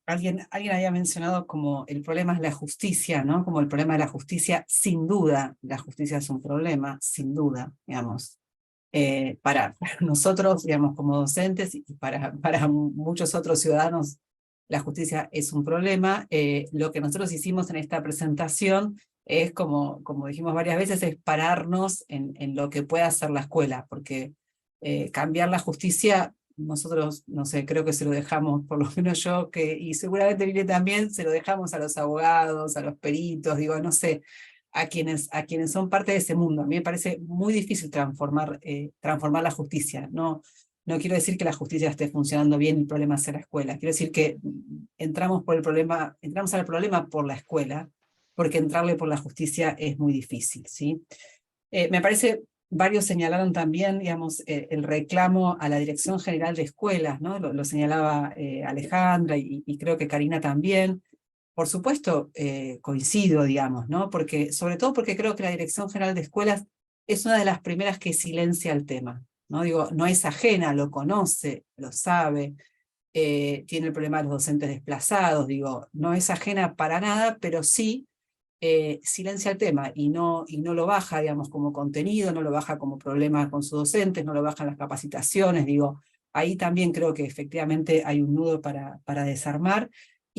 Alguien había mencionado como el problema es la justicia, ¿no? Como el problema de la justicia, sin duda, la justicia es un problema, sin duda, digamos. Para nosotros, digamos, como docentes y para muchos otros ciudadanos, la justicia es un problema. Lo que nosotros hicimos en esta presentación es, como dijimos varias veces, es pararnos en lo que puede hacer la escuela, porque cambiar la justicia, nosotros, no sé, creo que se lo dejamos, por lo menos yo, y seguramente Lili también, se lo dejamos a los abogados, a los peritos, digo, no sé, a quienes son parte de ese mundo. A mí me parece muy difícil transformar la justicia. No quiero decir que la justicia esté funcionando bien y el problema sea la escuela. Quiero decir que entramos al problema por la escuela, porque entrarle por la justicia es muy difícil, ¿sí? Me parece, varios señalaron también, digamos, el reclamo a la Dirección General de Escuelas, ¿no? Lo señalaba Alejandra y creo que Karina también. Por supuesto, coincido, digamos, ¿no? Sobre todo porque creo que la Dirección General de Escuelas es una de las primeras que silencia el tema, ¿no? Digo, no es ajena, lo conoce, lo sabe, tiene el problema de los docentes desplazados, digo, no es ajena para nada, pero sí silencia el tema y no lo baja, digamos, como contenido, no lo baja como problema con sus docentes, no lo baja en las capacitaciones, digo, ahí también creo que efectivamente hay un nudo para desarmar.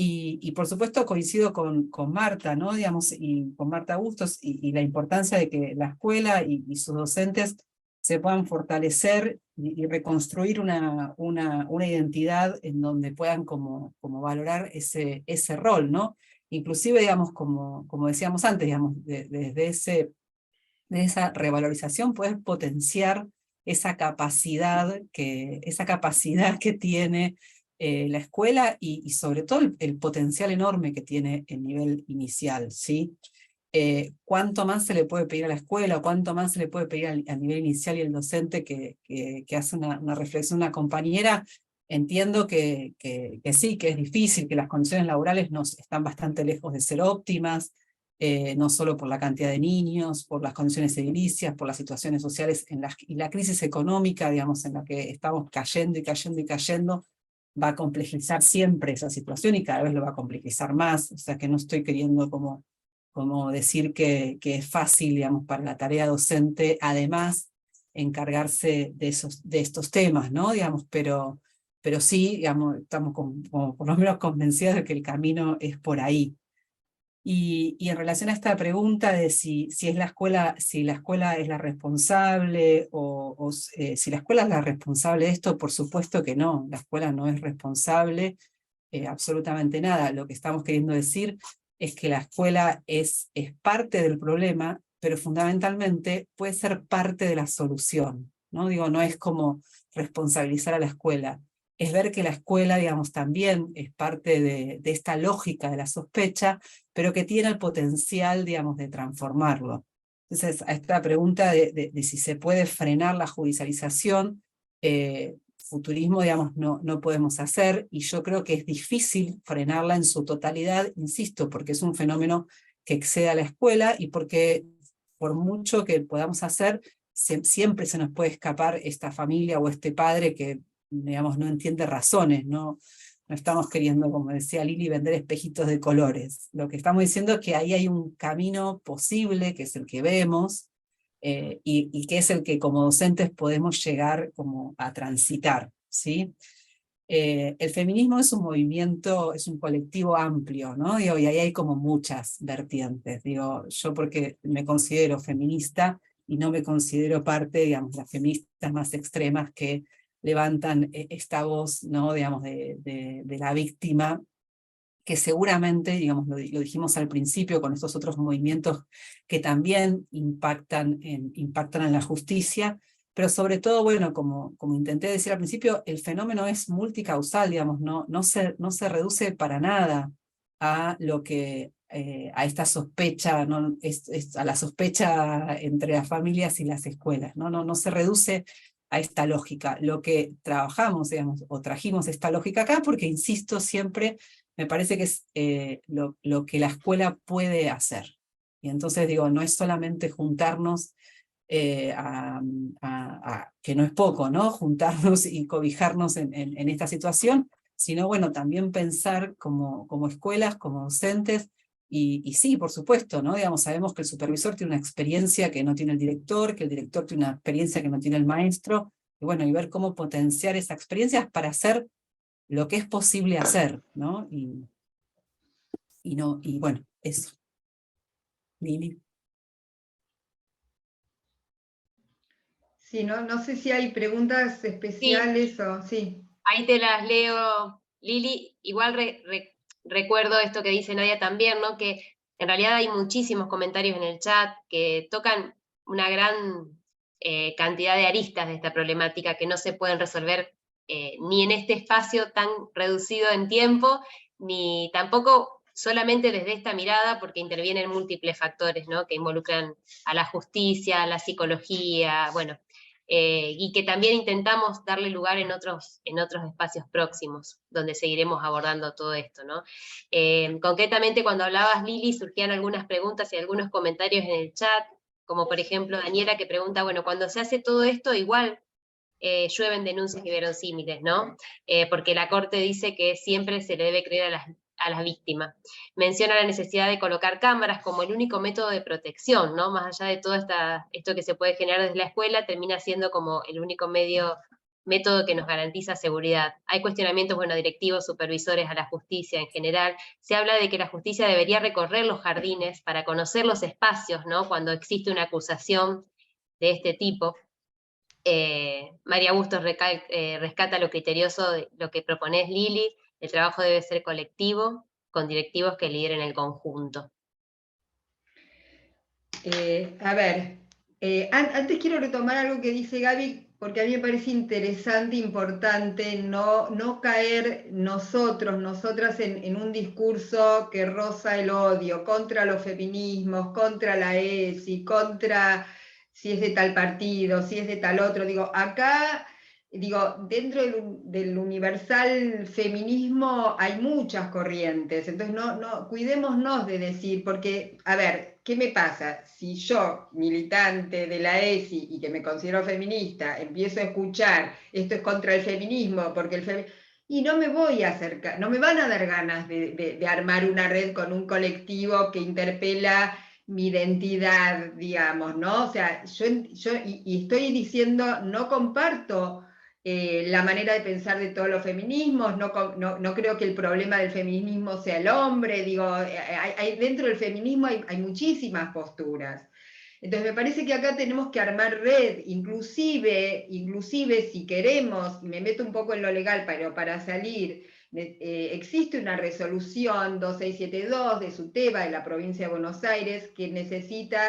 Y por supuesto coincido con Marta, ¿no? Digamos, y con Marta Bustos, y la importancia de que la escuela y sus docentes se puedan fortalecer y reconstruir una identidad en donde puedan como valorar ese rol, ¿no? Inclusive, digamos, como decíamos antes, digamos, desde esa revalorización puedes potenciar esa capacidad que tiene la escuela y sobre todo el potencial enorme que tiene el nivel inicial, ¿sí? ¿Cuánto más se le puede pedir a la escuela, o cuánto más se le puede pedir al nivel inicial y el docente que hace una reflexión, una compañera? Entiendo que sí, que es difícil, que las condiciones laborales están bastante lejos de ser óptimas, no solo por la cantidad de niños, por las condiciones edilicias, por las situaciones sociales y la crisis económica, digamos, en la que estamos cayendo y cayendo y cayendo, va a complejizar siempre esa situación y cada vez lo va a complejizar más. O sea que no estoy queriendo como decir que es fácil, digamos, para la tarea docente, además, encargarse de estos temas, ¿no? Digamos, pero sí, digamos, estamos como por lo menos convencidos de que el camino es por ahí. Y en relación a esta pregunta de si la escuela es la responsable, si la escuela es la responsable de esto, por supuesto que no, la escuela no es responsable absolutamente nada. Lo que estamos queriendo decir es que la escuela es parte del problema, pero fundamentalmente puede ser parte de la solución, ¿no? Digo, no es como responsabilizar a la escuela, es ver que la escuela, digamos, también es parte de esta lógica de la sospecha, pero que tiene el potencial, digamos, de transformarlo. Entonces, a esta pregunta de si se puede frenar la judicialización, futurismo, digamos, no podemos hacer, y yo creo que es difícil frenarla en su totalidad, insisto, porque es un fenómeno que excede a la escuela, y porque por mucho que podamos hacer, siempre se nos puede escapar esta familia o este padre que, digamos, no entiende razones, no estamos queriendo, como decía Lili, vender espejitos de colores. Lo que estamos diciendo es que ahí hay un camino posible, que es el que vemos, y que es el que como docentes podemos llegar como a transitar, ¿sí? El feminismo es un movimiento, es un colectivo amplio, ¿no? Digo, y ahí hay como muchas vertientes. Digo, yo porque me considero feminista y no me considero parte, digamos, las feministas más extremas que levantan esta voz, ¿no? Digamos, de la víctima, que seguramente, digamos, lo dijimos al principio, con estos otros movimientos que también impactan en la justicia, pero sobre todo, bueno, como intenté decir al principio, el fenómeno es multicausal, digamos, no se reduce para nada a lo que, a esta sospecha, ¿no? A la sospecha entre las familias y las escuelas, no se reduce a esta lógica. Lo que trabajamos, digamos, o trajimos esta lógica acá, porque insisto siempre, me parece que es lo que la escuela puede hacer. Y entonces digo, no es solamente juntarnos, que no es poco, ¿no? Juntarnos y cobijarnos en esta situación, sino bueno, también pensar como escuelas, como docentes, y sí, por supuesto, ¿no? Digamos, sabemos que el supervisor tiene una experiencia que no tiene el director, que el director tiene una experiencia que no tiene el maestro, y bueno, y ver cómo potenciar esas experiencias para hacer lo que es posible hacer, ¿no? Y bueno, eso. Lili. Sí, no sé si hay preguntas Sí, especiales o sí. ahí te las leo, Lili. Igual recuerdo esto que dice Nadia también, ¿no? Que en realidad hay muchísimos comentarios en el chat que tocan una gran cantidad de aristas de esta problemática que no se pueden resolver ni en este espacio tan reducido en tiempo, ni tampoco solamente desde esta mirada, porque intervienen múltiples factores, ¿no? Que involucran a la justicia, a la psicología, bueno, y que también intentamos darle lugar en otros espacios próximos, donde seguiremos abordando todo esto, ¿no? Concretamente, cuando hablabas, Lili, surgían algunas preguntas y algunos comentarios en el chat, como por ejemplo Daniela, que pregunta, bueno, cuando se hace todo esto, igual llueven denuncias y verosímiles, ¿no? Porque la Corte dice que siempre se le debe creer a las víctimas. Menciona la necesidad de colocar cámaras como el único método de protección, ¿no? Más allá de todo esto que se puede generar desde la escuela, termina siendo como el único método que nos garantiza seguridad. Hay cuestionamientos, bueno, directivos, supervisores a la justicia en general. Se habla de que la justicia debería recorrer los jardines para conocer los espacios, ¿no? Cuando existe una acusación de este tipo. María Bustos rescata lo criterioso de lo que propones, Lili. El trabajo debe ser colectivo, con directivos que lideren el conjunto. A ver, antes quiero retomar algo que dice Gaby, porque a mí me parece interesante, importante, no caer nosotras en un discurso que roza el odio contra los feminismos, contra la ESI, contra si es de tal partido, si es de tal otro. Digo, acá, dentro del universal feminismo hay muchas corrientes, entonces cuidémonos de decir, porque, a ver, ¿qué me pasa? Si yo, militante de la ESI y que me considero feminista, empiezo a escuchar esto es contra el feminismo, porque y no me voy a acercar, no me van a dar ganas de armar una red con un colectivo que interpela mi identidad, digamos, ¿no? O sea, yo estoy diciendo, no comparto la manera de pensar de todos los feminismos, no creo que el problema del feminismo sea el hombre, dentro del feminismo hay muchísimas posturas. Entonces me parece que acá tenemos que armar red, inclusive si queremos, y me meto un poco en lo legal, pero para salir, Existe una resolución 2672 de SUTEBA, de la provincia de Buenos Aires, que necesita,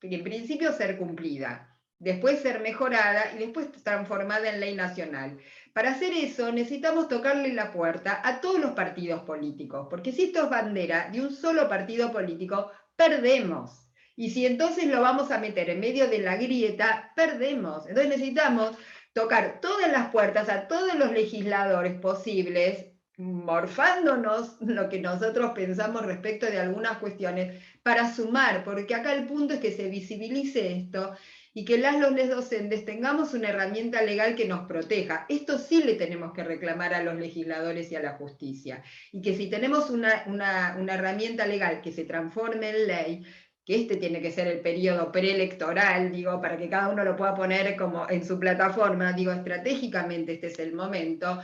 en principio, ser cumplida, después ser mejorada y después transformada en ley nacional. Para hacer eso necesitamos tocarle la puerta a todos los partidos políticos, porque si esto es bandera de un solo partido político, perdemos. Y si entonces lo vamos a meter en medio de la grieta, perdemos. Entonces necesitamos tocar todas las puertas a todos los legisladores posibles, morfándonos lo que nosotros pensamos respecto de algunas cuestiones, para sumar, porque acá el punto es que se visibilice esto y que los docentes tengamos una herramienta legal que nos proteja. Esto sí le tenemos que reclamar a los legisladores y a la justicia. Y que si tenemos una herramienta legal que se transforme en ley, que este tiene que ser el periodo preelectoral, digo, para que cada uno lo pueda poner como en su plataforma, digo, estratégicamente este es el momento.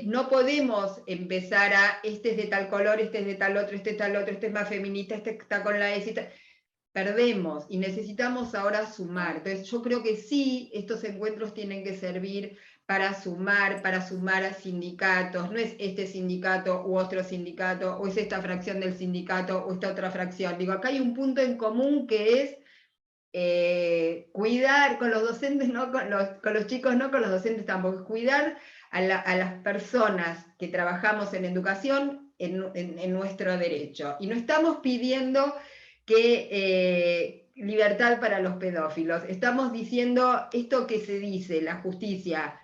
No podemos empezar a, este es de tal color, este es de tal otro, este es tal otro, este es más feminista, este está con la ESI, perdemos y necesitamos ahora sumar. Entonces yo creo que sí, estos encuentros tienen que servir para sumar a sindicatos, no es este sindicato u otro sindicato, o es esta fracción del sindicato o esta otra fracción. Digo, acá hay un punto en común que es cuidar con los docentes, no con los chicos, no con los docentes tampoco, cuidar a las personas que trabajamos en educación en nuestro derecho. Y no estamos pidiendo que libertad para los pedófilos, estamos diciendo esto que se dice, la justicia,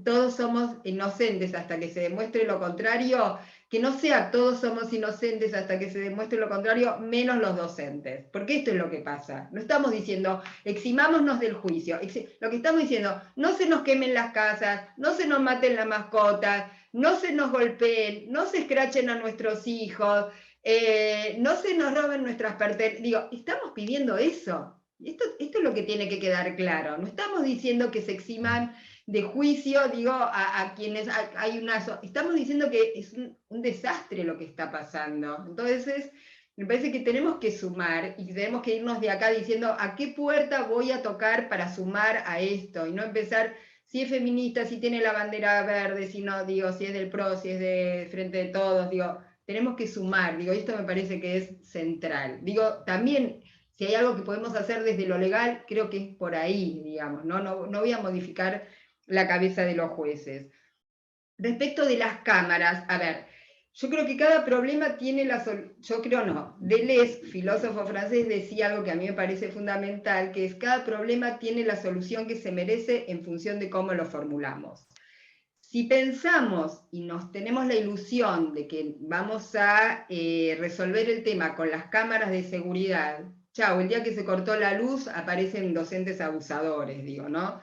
todos somos inocentes hasta que se demuestre lo contrario, que no sea todos somos inocentes hasta que se demuestre lo contrario, menos los docentes, porque esto es lo que pasa. No estamos diciendo, eximámonos del juicio, lo que estamos diciendo, no se nos quemen las casas, no se nos maten las mascotas, no se nos golpeen, no se escrachen a nuestros hijos, no se nos roben nuestras pertenencias. Digo, estamos pidiendo eso. Esto es lo que tiene que quedar claro. No estamos diciendo que se eximan de juicio, digo, a quienes hay una... Estamos diciendo que es un desastre lo que está pasando. Entonces, me parece que tenemos que sumar y tenemos que irnos de acá diciendo a qué puerta voy a tocar para sumar a esto y no empezar, si es feminista, si tiene la bandera verde, si no, digo, si es del PRO, si es de Frente de Todos, digo, tenemos que sumar, digo, esto me parece que es central. Digo, también, si hay algo que podemos hacer desde lo legal, creo que es por ahí, digamos, no voy a modificar la cabeza de los jueces. Respecto de las cámaras, a ver, yo creo que cada problema tiene la solución, yo creo no, Deleuze, filósofo francés, decía algo que a mí me parece fundamental, que es cada problema tiene la solución que se merece en función de cómo lo formulamos. Si pensamos y nos tenemos la ilusión de que vamos a resolver el tema con las cámaras de seguridad, chau, el día que se cortó la luz aparecen docentes abusadores, digo, ¿no?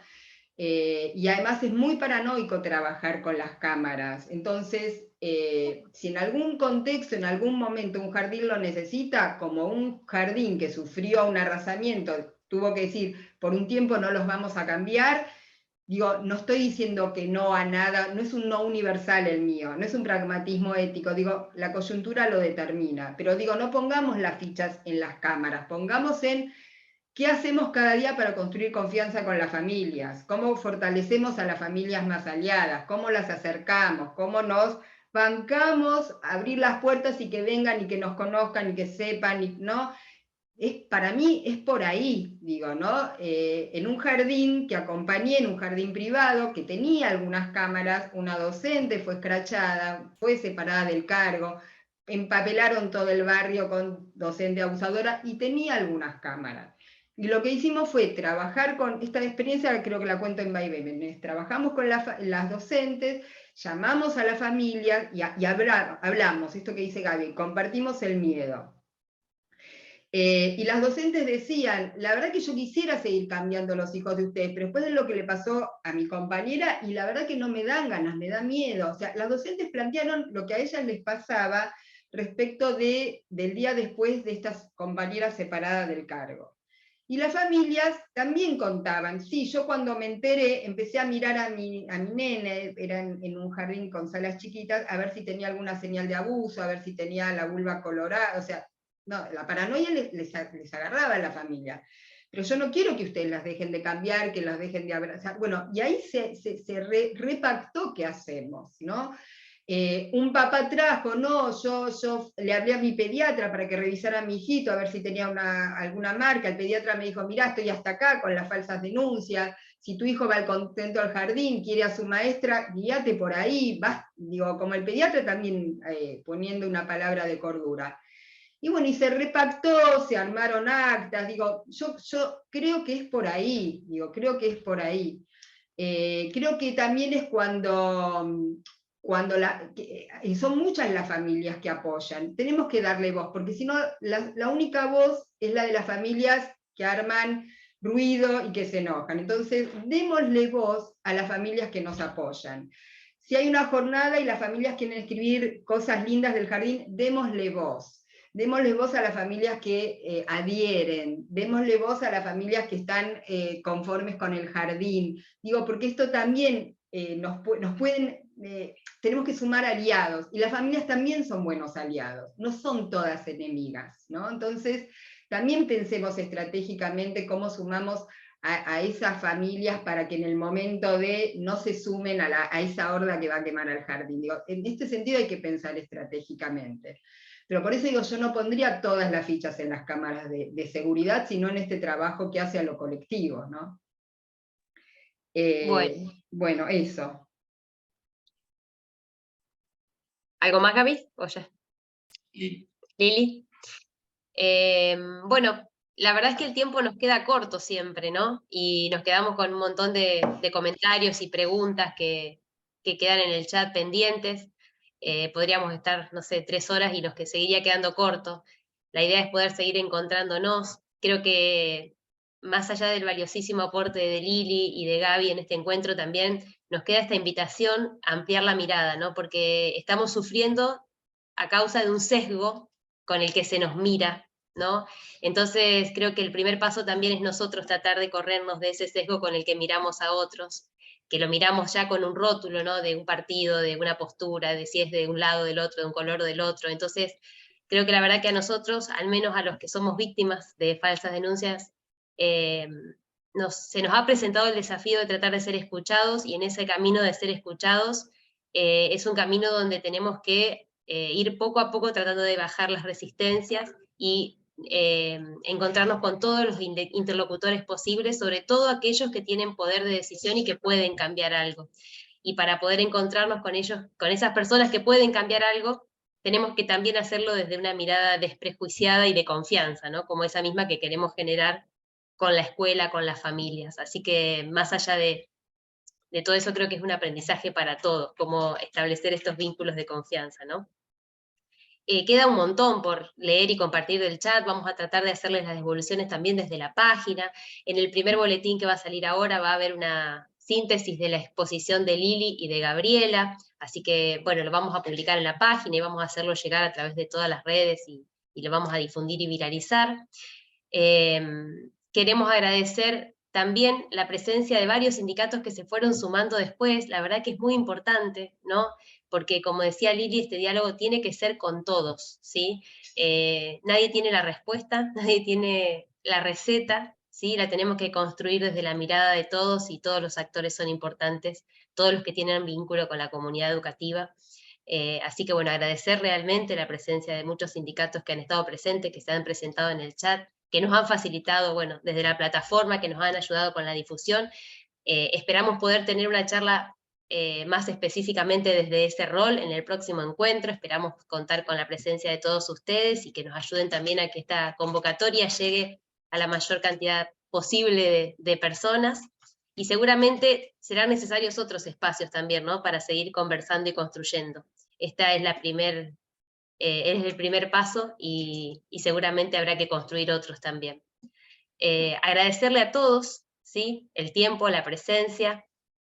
Y además es muy paranoico trabajar con las cámaras. Entonces, si en algún contexto, en algún momento un jardín lo necesita, como un jardín que sufrió un arrasamiento, tuvo que decir, por un tiempo no los vamos a cambiar, digo, no estoy diciendo que no a nada, no es un no universal el mío, no es un pragmatismo ético, digo, la coyuntura lo determina, pero digo, no pongamos las fichas en las cámaras, pongamos en qué hacemos cada día para construir confianza con las familias, cómo fortalecemos a las familias más aliadas, cómo las acercamos, cómo nos bancamos a abrir las puertas y que vengan y que nos conozcan y que sepan, ¿no? Para mí es por ahí, digo, ¿no? En un jardín que acompañé, en un jardín privado, que tenía algunas cámaras, una docente fue escrachada, fue separada del cargo, empapelaron todo el barrio con docente abusadora y tenía algunas cámaras. Y lo que hicimos fue trabajar con esta experiencia, creo que la cuento en Vaivémenes, trabajamos con las docentes, llamamos a la familia y hablamos, esto que dice Gaby, compartimos el miedo. Y las docentes decían, la verdad que yo quisiera seguir cambiando los hijos de ustedes, pero después de lo que le pasó a mi compañera, y la verdad que no me dan ganas, me da miedo. O sea, las docentes plantearon lo que a ellas les pasaba respecto del día después de estas compañeras separadas del cargo. Y las familias también contaban, sí, yo cuando me enteré, empecé a mirar a mi nene, era en un jardín con salas chiquitas, a ver si tenía alguna señal de abuso, a ver si tenía la vulva colorada, o sea, no, la paranoia les agarraba a la familia. Pero yo no quiero que ustedes las dejen de cambiar, que las dejen de abrazar. Bueno, y ahí se repactó qué hacemos, ¿no? Un papá trajo, no, yo le hablé a mi pediatra para que revisara a mi hijito, a ver si tenía alguna marca. El pediatra me dijo, mirá, estoy hasta acá con las falsas denuncias. Si tu hijo va al contento al jardín, quiere a su maestra, guíate por ahí. Vas, digo, como el pediatra también poniendo una palabra de cordura. Y bueno, y se repactó, se armaron actas, digo, yo creo que es por ahí, digo, creo que es por ahí. Creo que también es cuando son muchas las familias que apoyan, tenemos que darle voz, porque si no, la única voz es la de las familias que arman ruido y que se enojan. Entonces, démosle voz a las familias que nos apoyan. Si hay una jornada y las familias quieren escribir cosas lindas del jardín, démosle voz. Démosle voz a las familias que adhieren, démosle voz a las familias que están conformes con el jardín. Digo, porque esto también nos pueden, tenemos que sumar aliados, y las familias también son buenos aliados, no son todas enemigas, ¿no? Entonces, también pensemos estratégicamente cómo sumamos a esas familias para que en el momento de no se sumen a esa horda que va a quemar al jardín. Digo, en este sentido hay que pensar estratégicamente. Pero por eso digo, yo no pondría todas las fichas en las cámaras de seguridad, sino en este trabajo que hace a lo colectivo, ¿no? Bueno, eso. ¿Algo más, Gaby? ¿O ya? Lili. Bueno, la verdad es que el tiempo nos queda corto siempre, ¿no? Y nos quedamos con un montón de comentarios y preguntas que quedan en el chat pendientes. Podríamos estar, no sé, 3 horas y nos seguiría quedando corto. La idea es poder seguir encontrándonos. Creo que más allá del valiosísimo aporte de Lili y de Gaby en este encuentro, también nos queda esta invitación a ampliar la mirada, ¿no? Porque estamos sufriendo a causa de un sesgo con el que se nos mira, ¿no? Entonces creo que el primer paso también es nosotros tratar de corrernos de ese sesgo con el que miramos a otros, que lo miramos ya con un rótulo, ¿no? De un partido, de una postura, de si es de un lado, del otro, de un color, del otro. Entonces creo que la verdad que a nosotros, al menos a los que somos víctimas de falsas denuncias, se nos ha presentado el desafío de tratar de ser escuchados, y en ese camino de ser escuchados es un camino donde tenemos que ir poco a poco tratando de bajar las resistencias y encontrarnos con todos los interlocutores posibles, sobre todo aquellos que tienen poder de decisión y que pueden cambiar algo. Y para poder encontrarnos con ellos, con esas personas que pueden cambiar algo, tenemos que también hacerlo desde una mirada desprejuiciada y de confianza, ¿no? Como esa misma que queremos generar con la escuela, con las familias. Así que más allá de todo eso, creo que es un aprendizaje para todos, cómo establecer estos vínculos de confianza, ¿no? Queda un montón por leer y compartir del chat, vamos a tratar de hacerles las devoluciones también desde la página. En el primer boletín que va a salir ahora va a haber una síntesis de la exposición de Lili y de Gabriela, así que bueno, lo vamos a publicar en la página y vamos a hacerlo llegar a través de todas las redes y lo vamos a difundir y viralizar. Queremos agradecer también la presencia de varios sindicatos que se fueron sumando después, la verdad que es muy importante, ¿no? Porque como decía Lili, este diálogo tiene que ser con todos, ¿sí? Nadie tiene la respuesta, nadie tiene la receta, ¿sí? La tenemos que construir desde la mirada de todos, y todos los actores son importantes, todos los que tienen vínculo con la comunidad educativa. Así que bueno, agradecer realmente la presencia de muchos sindicatos que han estado presentes, que se han presentado en el chat, que nos han facilitado, bueno, desde la plataforma, que nos han ayudado con la difusión. Esperamos poder tener una charla más específicamente desde ese rol en el próximo encuentro. Esperamos contar con la presencia de todos ustedes y que nos ayuden también a que esta convocatoria llegue a la mayor cantidad posible de personas. Y seguramente serán necesarios otros espacios también, ¿no? Para seguir conversando y construyendo. Esta es es el primer paso, y seguramente habrá que construir otros también. Agradecerle a todos, ¿sí? El tiempo, la presencia,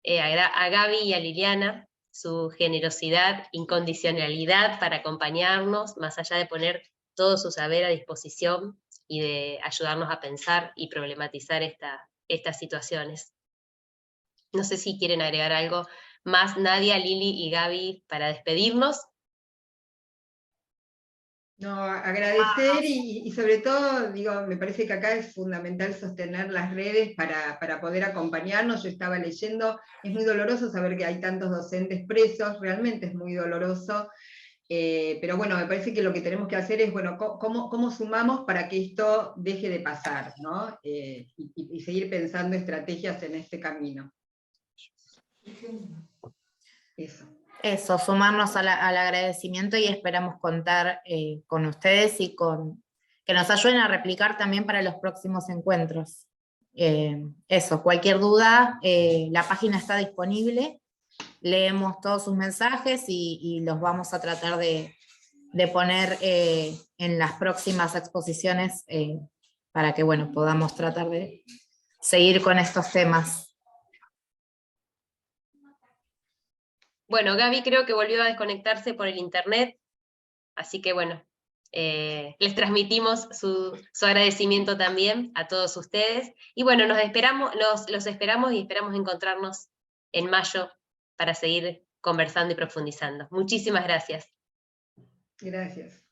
a Gaby y a Liliana, su generosidad, incondicionalidad para acompañarnos, más allá de poner todo su saber a disposición y de ayudarnos a pensar y problematizar estas situaciones. No sé si quieren agregar algo más, Nadia, Lili y Gaby, para despedirnos. No, agradecer y sobre todo, digo, me parece que acá es fundamental sostener las redes para poder acompañarnos. Yo estaba leyendo, es muy doloroso saber que hay tantos docentes presos, realmente es muy doloroso, pero bueno, me parece que lo que tenemos que hacer es, bueno, cómo sumamos para que esto deje de pasar, ¿no? Y seguir pensando estrategias en este camino. Eso. Eso, sumarnos al agradecimiento y esperamos contar con ustedes y que nos ayuden a replicar también para los próximos encuentros. Eso, cualquier duda, la página está disponible, leemos todos sus mensajes y los vamos a tratar de poner en las próximas exposiciones para que, bueno, podamos tratar de seguir con estos temas. Bueno, Gaby creo que volvió a desconectarse por el internet, así que bueno, les transmitimos su agradecimiento también a todos ustedes, y bueno, los esperamos y esperamos encontrarnos en mayo para seguir conversando y profundizando. Muchísimas gracias. Gracias.